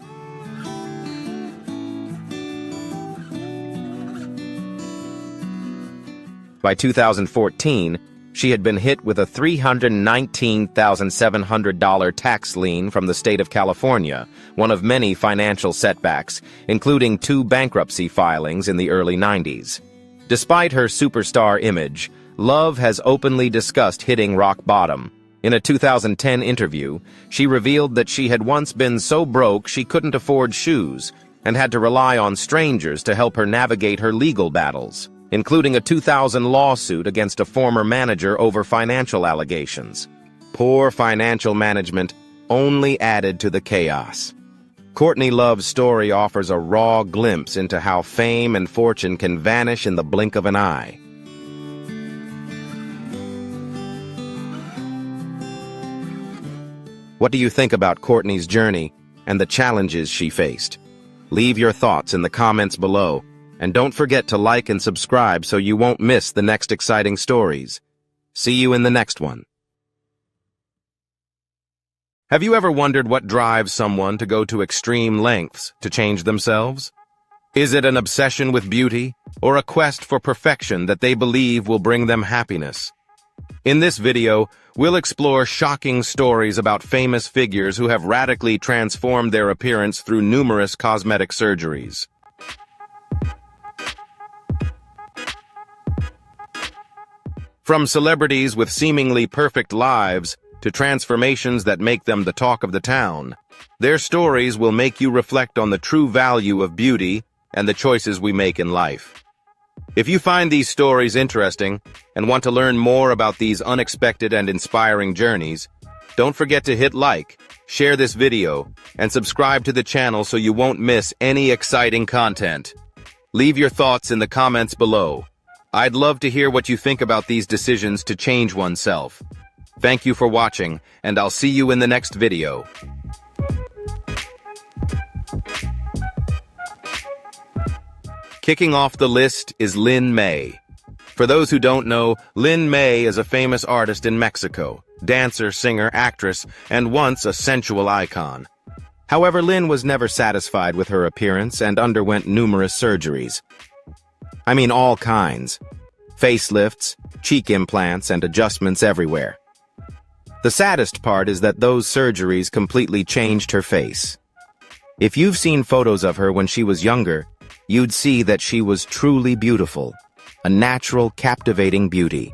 By 2014, she had been hit with a $319,700 tax lien from the state of California, one of many financial setbacks, including 2 bankruptcy filings in the early 90s. Despite her superstar image, Love has openly discussed hitting rock bottom. In a 2010 interview, she revealed that she had once been so broke she couldn't afford shoes and had to rely on strangers to help her navigate her legal battles, including a 2000 lawsuit against a former manager over financial allegations. Poor financial management only added to the chaos. Courtney Love's story offers a raw glimpse into how fame and fortune can vanish in the blink of an eye. What do you think about Courtney's journey and the challenges she faced? Leave your thoughts in the comments below, and don't forget to like and subscribe so you won't miss the next exciting stories. See you in the next one. Have you ever wondered what drives someone to go to extreme lengths to change themselves? Is it an obsession with beauty or a quest for perfection that they believe will bring them happiness? In this video, we'll explore shocking stories about famous figures who have radically transformed their appearance through numerous cosmetic surgeries. From celebrities with seemingly perfect lives to transformations that make them the talk of the town, their stories will make you reflect on the true value of beauty and the choices we make in life. If you find these stories interesting and want to learn more about these unexpected and inspiring journeys, don't forget to hit like, share this video, and subscribe to the channel so you won't miss any exciting content. Leave your thoughts in the comments below. I'd love to hear what you think about these decisions to change oneself. Thank you for watching, and I'll see you in the next video. Kicking off the list is Lyn May. For those who don't know, Lyn May is a famous artist in Mexico, dancer, singer, actress, and once a sensual icon. However, Lyn was never satisfied with her appearance and underwent numerous surgeries. I mean all kinds. Facelifts, cheek implants, and adjustments everywhere. The saddest part is that those surgeries completely changed her face. If you've seen photos of her when she was younger, you'd see that she was truly beautiful, a natural, captivating beauty.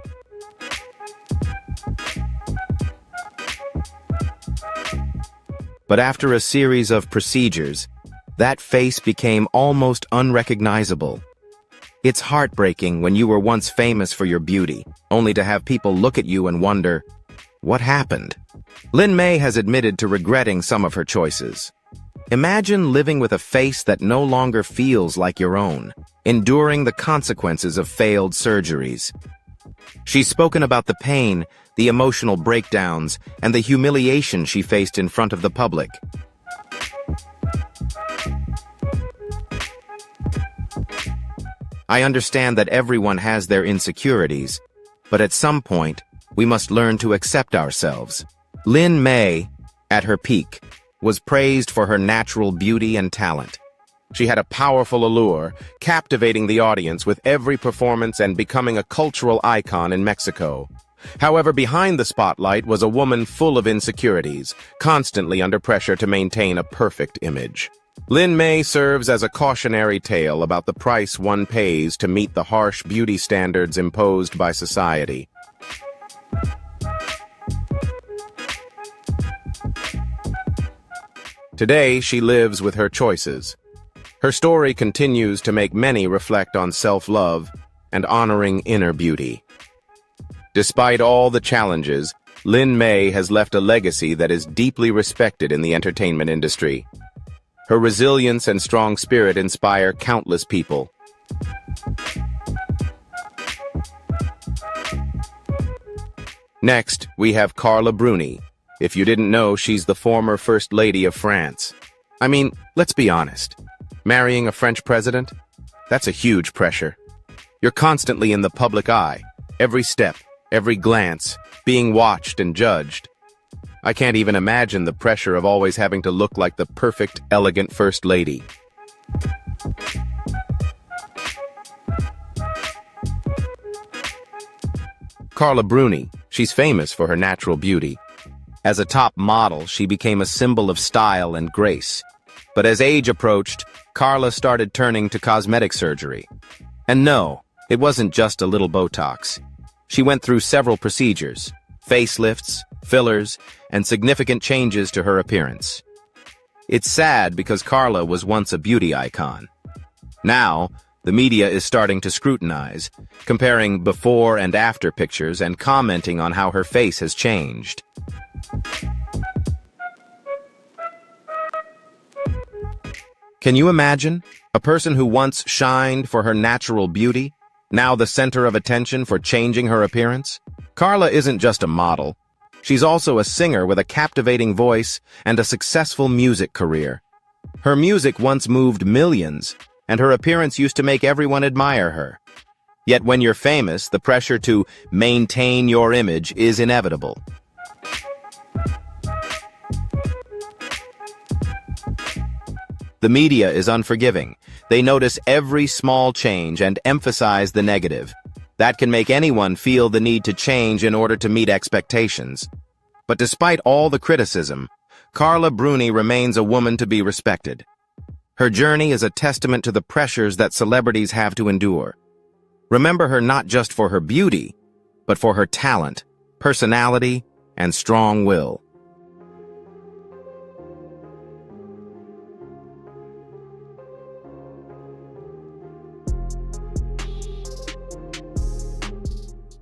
But after a series of procedures, that face became almost unrecognizable. It's heartbreaking when you were once famous for your beauty, only to have people look at you and wonder, what happened? Lyn May has admitted to regretting some of her choices. Imagine living with a face that no longer feels like your own, enduring the consequences of failed surgeries. She's spoken about the pain, the emotional breakdowns, and the humiliation she faced in front of the public. I understand that everyone has their insecurities, but at some point, we must learn to accept ourselves. Lyn May, at her peak, was praised for her natural beauty and talent. She had a powerful allure, captivating the audience with every performance and becoming a cultural icon in Mexico. However, behind the spotlight was a woman full of insecurities, constantly under pressure to maintain a perfect image. Lyn May serves as a cautionary tale about the price one pays to meet the harsh beauty standards imposed by society. Today, she lives with her choices. Her story continues to make many reflect on self-love and honoring inner beauty. Despite all the challenges, Lyn May has left a legacy that is deeply respected in the entertainment industry. Her resilience and strong spirit inspire countless people. Next, we have Carla Bruni. If you didn't know, she's the former First Lady of France. I mean, let's be honest. Marrying a French president? That's a huge pressure. You're constantly in the public eye, every step, every glance, being watched and judged. I can't even imagine the pressure of always having to look like the perfect, elegant First Lady. Carla Bruni, she's famous for her natural beauty. As a top model, she became a symbol of style and grace. But as age approached, Carla started turning to cosmetic surgery. And no, it wasn't just a little Botox. She went through several procedures, facelifts, fillers, and significant changes to her appearance. It's sad because Carla was once a beauty icon. Now, the media is starting to scrutinize, comparing before and after pictures and commenting on how her face has changed. Can you imagine? A person who once shined for her natural beauty, now the center of attention for changing her appearance? Carla isn't just a model. She's also a singer with a captivating voice and a successful music career. Her music once moved millions, and her appearance used to make everyone admire her. Yet when you're famous, the pressure to maintain your image is inevitable. The media is unforgiving. They notice every small change and emphasize the negative. That can make anyone feel the need to change in order to meet expectations. But despite all the criticism, Carla Bruni remains a woman to be respected. Her journey is a testament to the pressures that celebrities have to endure. Remember her not just for her beauty, but for her talent, personality, and strong will.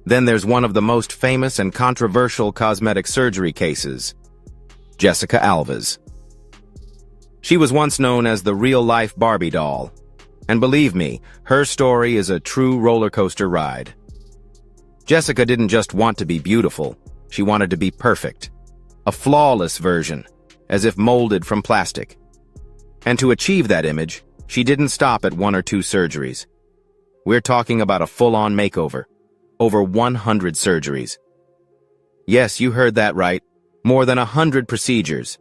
Then there's one of the most famous and controversial cosmetic surgery cases, Jessica Alba's. She was once known as the real-life Barbie doll. And believe me, her story is a true roller coaster ride. Jessica didn't just want to be beautiful, she wanted to be perfect. A flawless version, as if molded from plastic. And to achieve that image, she didn't stop at 1 or 2 surgeries. We're talking about a full-on makeover. Over 100 surgeries. Yes, you heard that right. More than 100 procedures.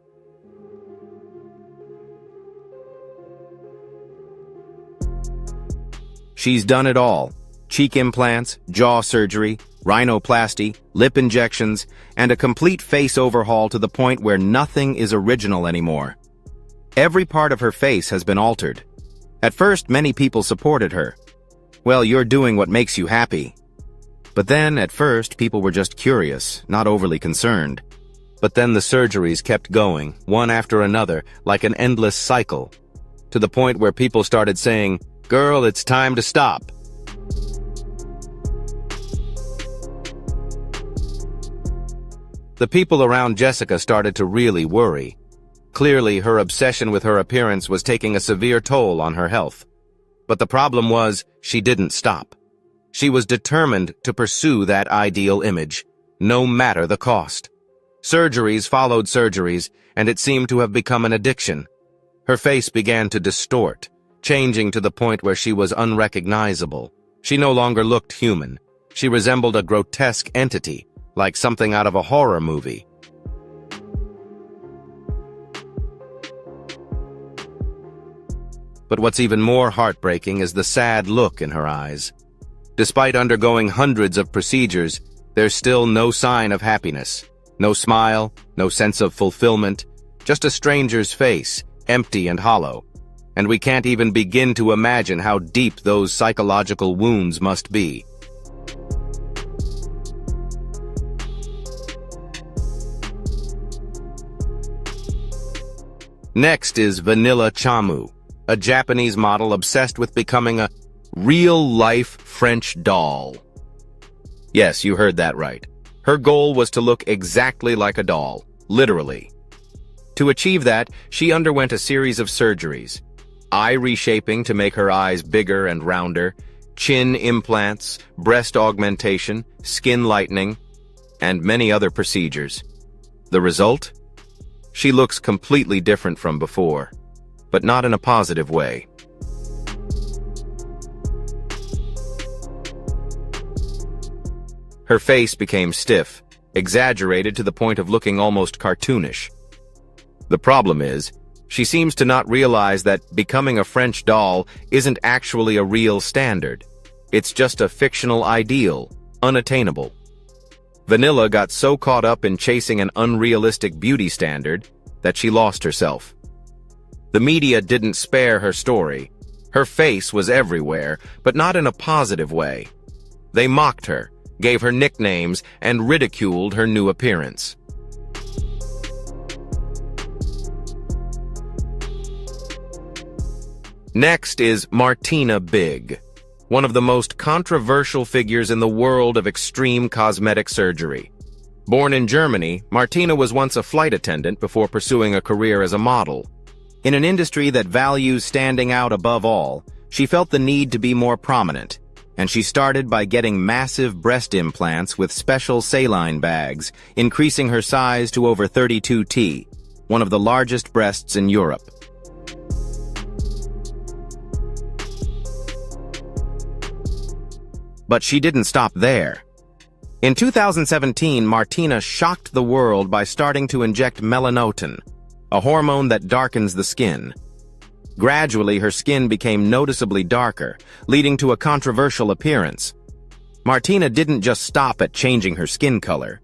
She's done it all. Cheek implants, jaw surgery, rhinoplasty, lip injections, and a complete face overhaul to the point where nothing is original anymore. Every part of her face has been altered. At first, many people supported her. Well, you're doing what makes you happy. But then, at first, people were just curious, not overly concerned. But then the surgeries kept going, one after another, like an endless cycle, to the point where people started saying, "Girl, it's time to stop." The people around Jessica started to really worry. Clearly, her obsession with her appearance was taking a severe toll on her health. But the problem was, she didn't stop. She was determined to pursue that ideal image, no matter the cost. Surgeries followed surgeries, and it seemed to have become an addiction. Her face began to distort, changing to the point where she was unrecognizable. She no longer looked human. She resembled a grotesque entity, like something out of a horror movie. But what's even more heartbreaking is the sad look in her eyes. Despite undergoing hundreds of procedures, there's still no sign of happiness. No smile, no sense of fulfillment, just a stranger's face, empty and hollow. And we can't even begin to imagine how deep those psychological wounds must be. Next is Vanilla Chamu, a Japanese model obsessed with becoming a real-life French doll. Yes, you heard that right. Her goal was to look exactly like a doll, literally. To achieve that, she underwent a series of surgeries: eye reshaping to make her eyes bigger and rounder, chin implants, breast augmentation, skin lightening, and many other procedures. The result? She looks completely different from before, but not in a positive way. Her face became stiff, exaggerated to the point of looking almost cartoonish. The problem is, she seems to not realize that becoming a French doll isn't actually a real standard. It's just a fictional ideal, unattainable. Vanilla got so caught up in chasing an unrealistic beauty standard that she lost herself. The media didn't spare her story. Her face was everywhere, but not in a positive way. They mocked her, gave her nicknames, and ridiculed her new appearance. Next is Martina Big, one of the most controversial figures in the world of extreme cosmetic surgery. Born in Germany, Martina was once a flight attendant before pursuing a career as a model. In an industry that values standing out above all, she felt the need to be more prominent, and she started by getting massive breast implants with special saline bags, increasing her size to over 32T, one of the largest breasts in Europe. But she didn't stop there. In 2017, Martina shocked the world by starting to inject melanotan, a hormone that darkens the skin. Gradually, her skin became noticeably darker, leading to a controversial appearance. Martina didn't just stop at changing her skin color.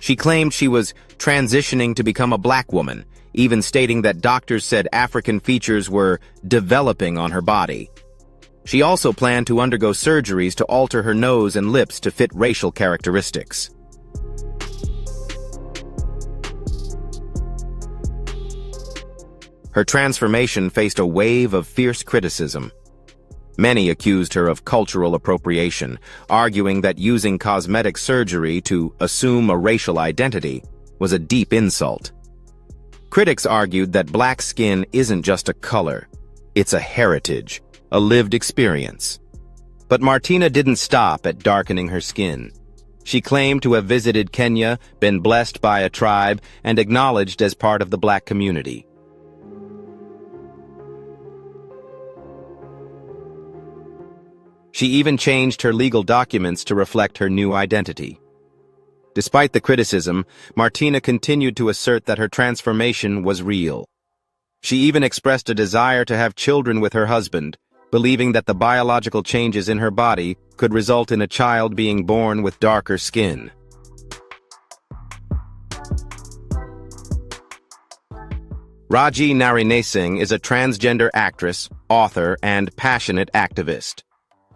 She claimed she was transitioning to become a black woman, even stating that doctors said African features were developing on her body. She also planned to undergo surgeries to alter her nose and lips to fit racial characteristics. Her transformation faced a wave of fierce criticism. Many accused her of cultural appropriation, arguing that using cosmetic surgery to assume a racial identity was a deep insult. Critics argued that black skin isn't just a color, it's a heritage, a lived experience. But Martina didn't stop at darkening her skin. She claimed to have visited Kenya, been blessed by a tribe, and acknowledged as part of the black community. She even changed her legal documents to reflect her new identity. Despite the criticism, Martina continued to assert that her transformation was real. She even expressed a desire to have children with her husband, believing that the biological changes in her body could result in a child being born with darker skin. Rajee Narinesingh is a transgender actress, author, and passionate activist.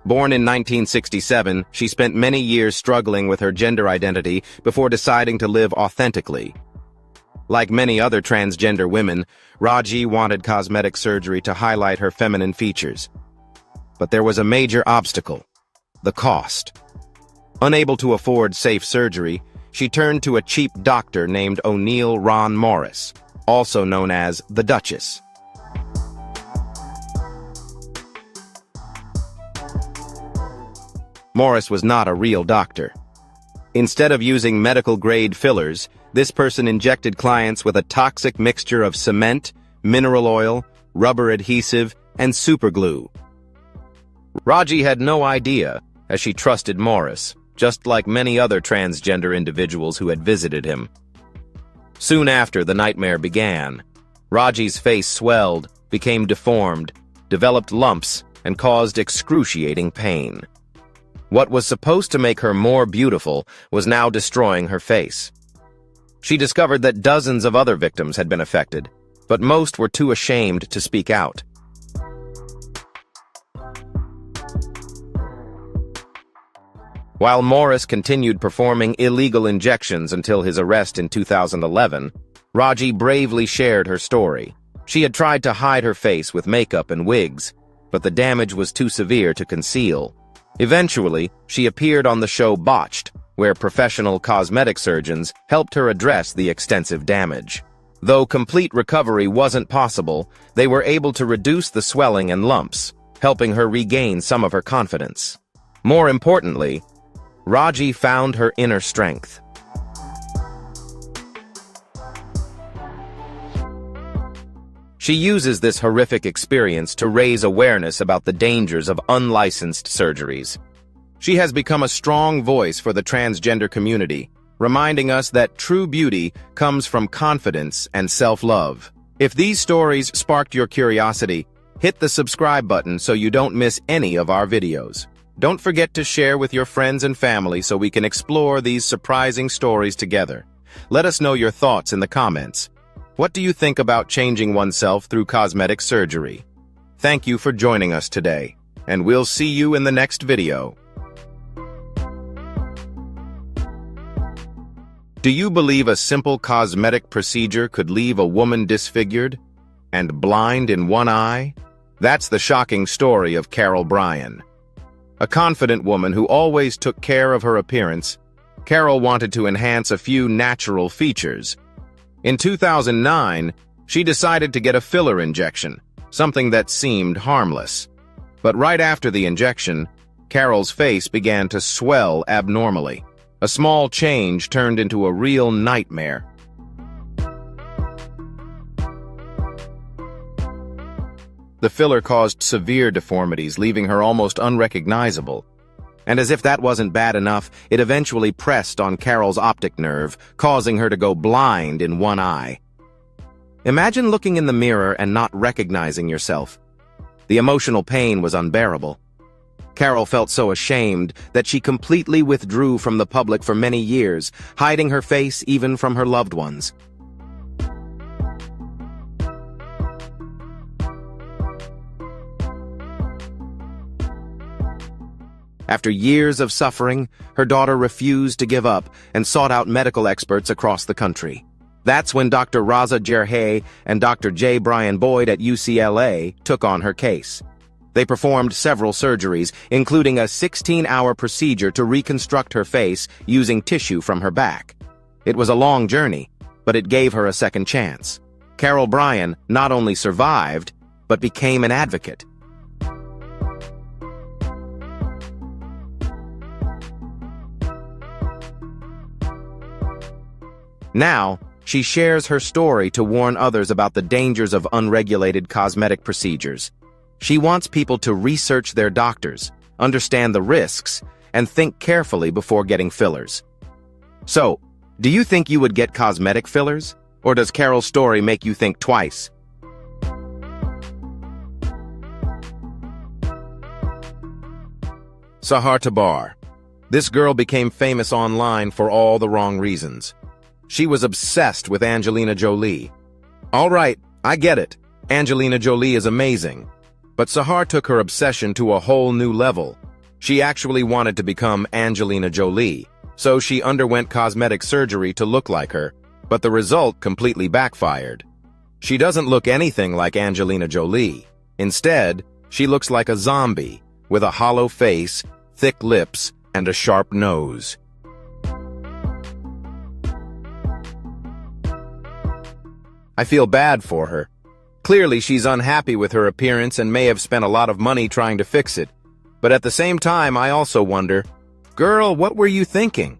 Born in 1967, she spent many years struggling with her gender identity before deciding to live authentically. Like many other transgender women, Rajee wanted cosmetic surgery to highlight her feminine features. But there was a major obstacle: the cost. Unable to afford safe surgery, she turned to a cheap doctor named O'Neill Ron Morris, also known as the Duchess. Morris was not a real doctor. Instead of using medical-grade fillers, this person injected clients with a toxic mixture of cement, mineral oil, rubber adhesive, and superglue. Rajee had no idea, as she trusted Morris, just like many other transgender individuals who had visited him. Soon after the nightmare began, Rajee's face swelled, became deformed, developed lumps, and caused excruciating pain. What was supposed to make her more beautiful was now destroying her face. She discovered that dozens of other victims had been affected, but most were too ashamed to speak out. While Morris continued performing illegal injections until his arrest in 2011, Rajee bravely shared her story. She had tried to hide her face with makeup and wigs, but the damage was too severe to conceal. Eventually, she appeared on the show Botched, where professional cosmetic surgeons helped her address the extensive damage. Though complete recovery wasn't possible, they were able to reduce the swelling and lumps, helping her regain some of her confidence. More importantly, Rajee found her inner strength. She uses this horrific experience to raise awareness about the dangers of unlicensed surgeries. She has become a strong voice for the transgender community, reminding us that true beauty comes from confidence and self-love. If these stories sparked your curiosity, hit the subscribe button so you don't miss any of our videos. Don't forget to share with your friends and family so we can explore these surprising stories together. Let us know your thoughts in the comments. What do you think about changing oneself through cosmetic surgery? Thank you for joining us today, and we'll see you in the next video. Do you believe a simple cosmetic procedure could leave a woman disfigured and blind in one eye? That's the shocking story of Carla Bruni. A confident woman who always took care of her appearance, Carla wanted to enhance a few natural features. In 2009, she decided to get a filler injection, something that seemed harmless. But right after the injection, Carol's face began to swell abnormally. A small change turned into a real nightmare. The filler caused severe deformities, leaving her almost unrecognizable. And as if that wasn't bad enough, it eventually pressed on Carol's optic nerve, causing her to go blind in one eye. Imagine looking in the mirror and not recognizing yourself. The emotional pain was unbearable. Carol felt so ashamed that she completely withdrew from the public for many years, hiding her face even from her loved ones. After years of suffering, her daughter refused to give up and sought out medical experts across the country. That's when Dr. Raza Jerhay and Dr. J. Brian Boyd at UCLA took on her case. They performed several surgeries, including a 16-hour procedure to reconstruct her face using tissue from her back. It was a long journey, but it gave her a second chance. Carla Bruni not only survived, but became an advocate. Now, she shares her story to warn others about the dangers of unregulated cosmetic procedures. She wants people to research their doctors, understand the risks, and think carefully before getting fillers. So, do you think you would get cosmetic fillers? Or does Carol's story make you think twice? Sahar Tabar. This girl became famous online for all the wrong reasons. She was obsessed with Angelina Jolie. All right, I get it. Angelina Jolie is amazing. But Sahar took her obsession to a whole new level. She actually wanted to become Angelina Jolie, so she underwent cosmetic surgery to look like her, but the result completely backfired. She doesn't look anything like Angelina Jolie. Instead, she looks like a zombie, with a hollow face, thick lips, and a sharp nose. I feel bad for her. Clearly, she's unhappy with her appearance and may have spent a lot of money trying to fix it. But at the same time, I also wonder, girl, what were you thinking?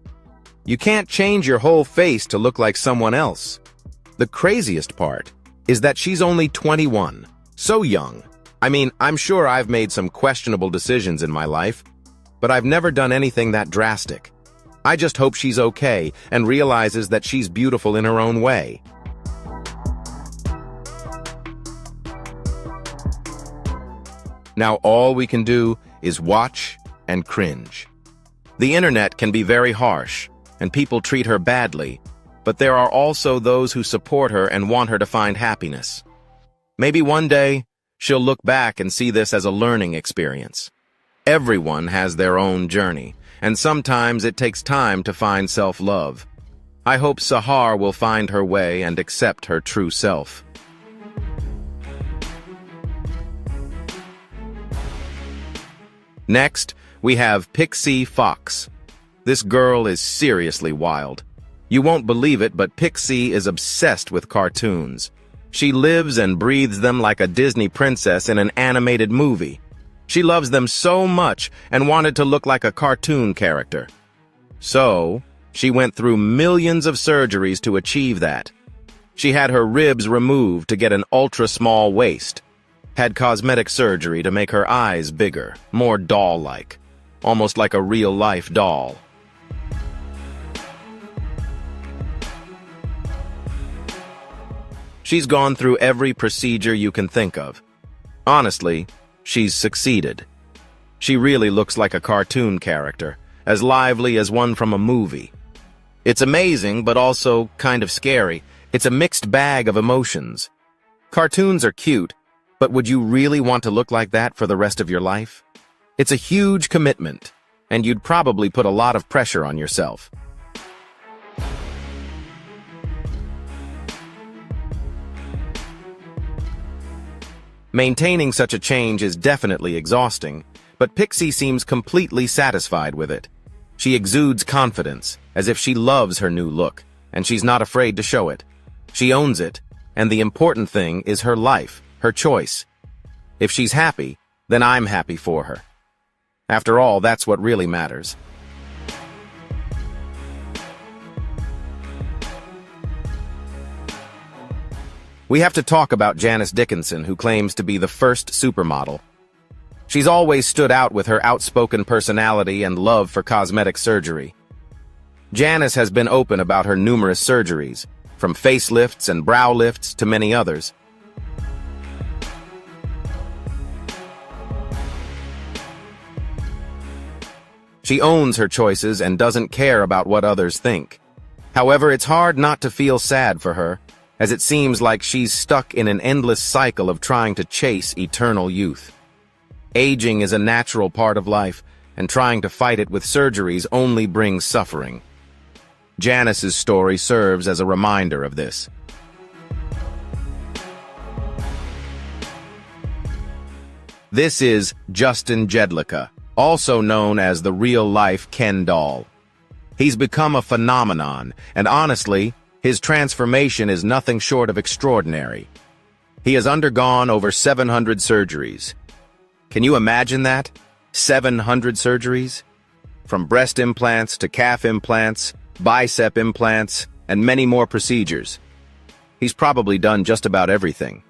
You can't change your whole face to look like someone else. The craziest part is that she's only 21. So young. I mean, I'm sure I've made some questionable decisions in my life, but I've never done anything that drastic. I just hope she's okay and realizes that she's beautiful in her own way. Now all we can do is watch and cringe. The internet can be very harsh, and people treat her badly, but there are also those who support her and want her to find happiness. Maybe one day, she'll look back and see this as a learning experience. Everyone has their own journey, and sometimes it takes time to find self-love. I hope Sahar will find her way and accept her true self. Next, we have Pixee Fox. This girl is seriously wild. You won't believe it, but Pixee is obsessed with cartoons. She lives and breathes them like a Disney princess in an animated movie. She loves them so much and wanted to look like a cartoon character. So, she went through millions of surgeries to achieve that. She had her ribs removed to get an ultra-small waist, had cosmetic surgery to make her eyes bigger, more doll-like, almost like a real-life doll. She's gone through every procedure you can think of. Honestly, she's succeeded. She really looks like a cartoon character, as lively as one from a movie. It's amazing, but also kind of scary. It's a mixed bag of emotions. Cartoons are cute, but would you really want to look like that for the rest of your life? It's a huge commitment, and you'd probably put a lot of pressure on yourself. Maintaining such a change is definitely exhausting, but Pixee seems completely satisfied with it. She exudes confidence, as if she loves her new look, and she's not afraid to show it. She owns it, and the important thing is her life, her choice. If she's happy, then I'm happy for her. After all, that's what really matters. We have to talk about Janice Dickinson, who claims to be the first supermodel. She's always stood out with her outspoken personality and love for cosmetic surgery. Janice has been open about her numerous surgeries, from facelifts and brow lifts to many others. She owns her choices and doesn't care about what others think. However, it's hard not to feel sad for her, as it seems like she's stuck in an endless cycle of trying to chase eternal youth. Aging is a natural part of life, and trying to fight it with surgeries only brings suffering. Janice's story serves as a reminder of this. This is Justin Jedlicka, also known as the real-life Ken doll. He's become a phenomenon, and honestly, his transformation is nothing short of extraordinary. He has undergone over 700 surgeries. Can you imagine that? 700 surgeries? From breast implants to calf implants, bicep implants, and many more procedures. He's probably done just about everything.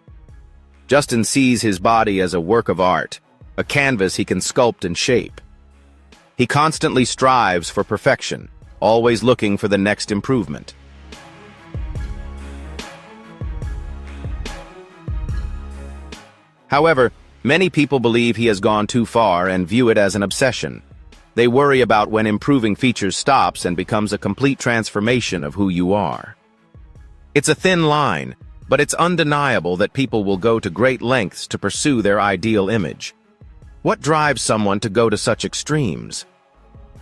Justin sees his body as a work of art, a canvas he can sculpt and shape. He constantly strives for perfection, always looking for the next improvement. However, many people believe he has gone too far and view it as an obsession. They worry about when improving features stops and becomes a complete transformation of who you are. It's a thin line, but it's undeniable that people will go to great lengths to pursue their ideal image. What drives someone to go to such extremes?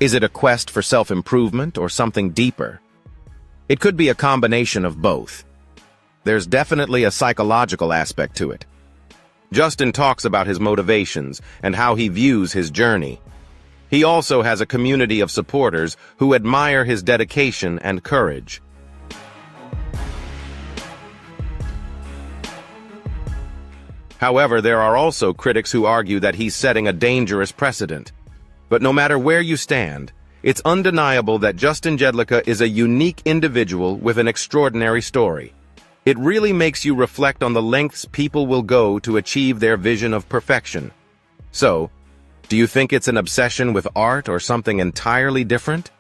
Is it a quest for self-improvement or something deeper? It could be a combination of both. There's definitely a psychological aspect to it. Justin talks about his motivations and how he views his journey. He also has a community of supporters who admire his dedication and courage. However, there are also critics who argue that he's setting a dangerous precedent. But no matter where you stand, it's undeniable that Justin Jedlicka is a unique individual with an extraordinary story. It really makes you reflect on the lengths people will go to achieve their vision of perfection. So, do you think it's an obsession with art or something entirely different?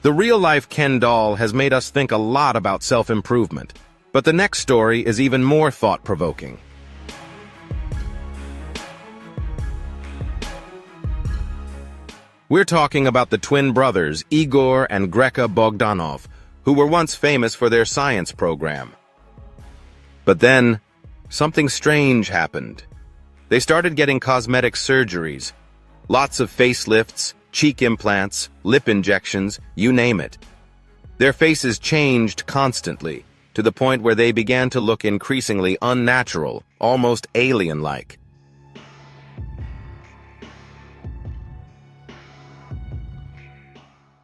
The real-life Ken doll has made us think a lot about self-improvement, but the next story is even more thought-provoking. We're talking about the twin brothers, Igor and Greka Bogdanoff, who were once famous for their science program. But then, something strange happened. They started getting cosmetic surgeries. Lots of facelifts, cheek implants, lip injections, you name it. Their faces changed constantly, to the point where they began to look increasingly unnatural, almost alien-like.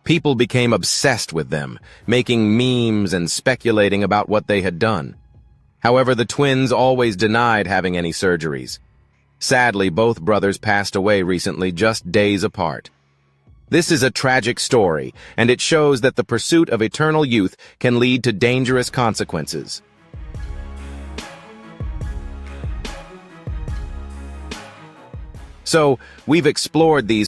People became obsessed with them, making memes and speculating about what they had done. However, the twins always denied having any surgeries. Sadly, both brothers passed away recently, just days apart. This is a tragic story, and it shows that the pursuit of eternal youth can lead to dangerous consequences. So, we've explored these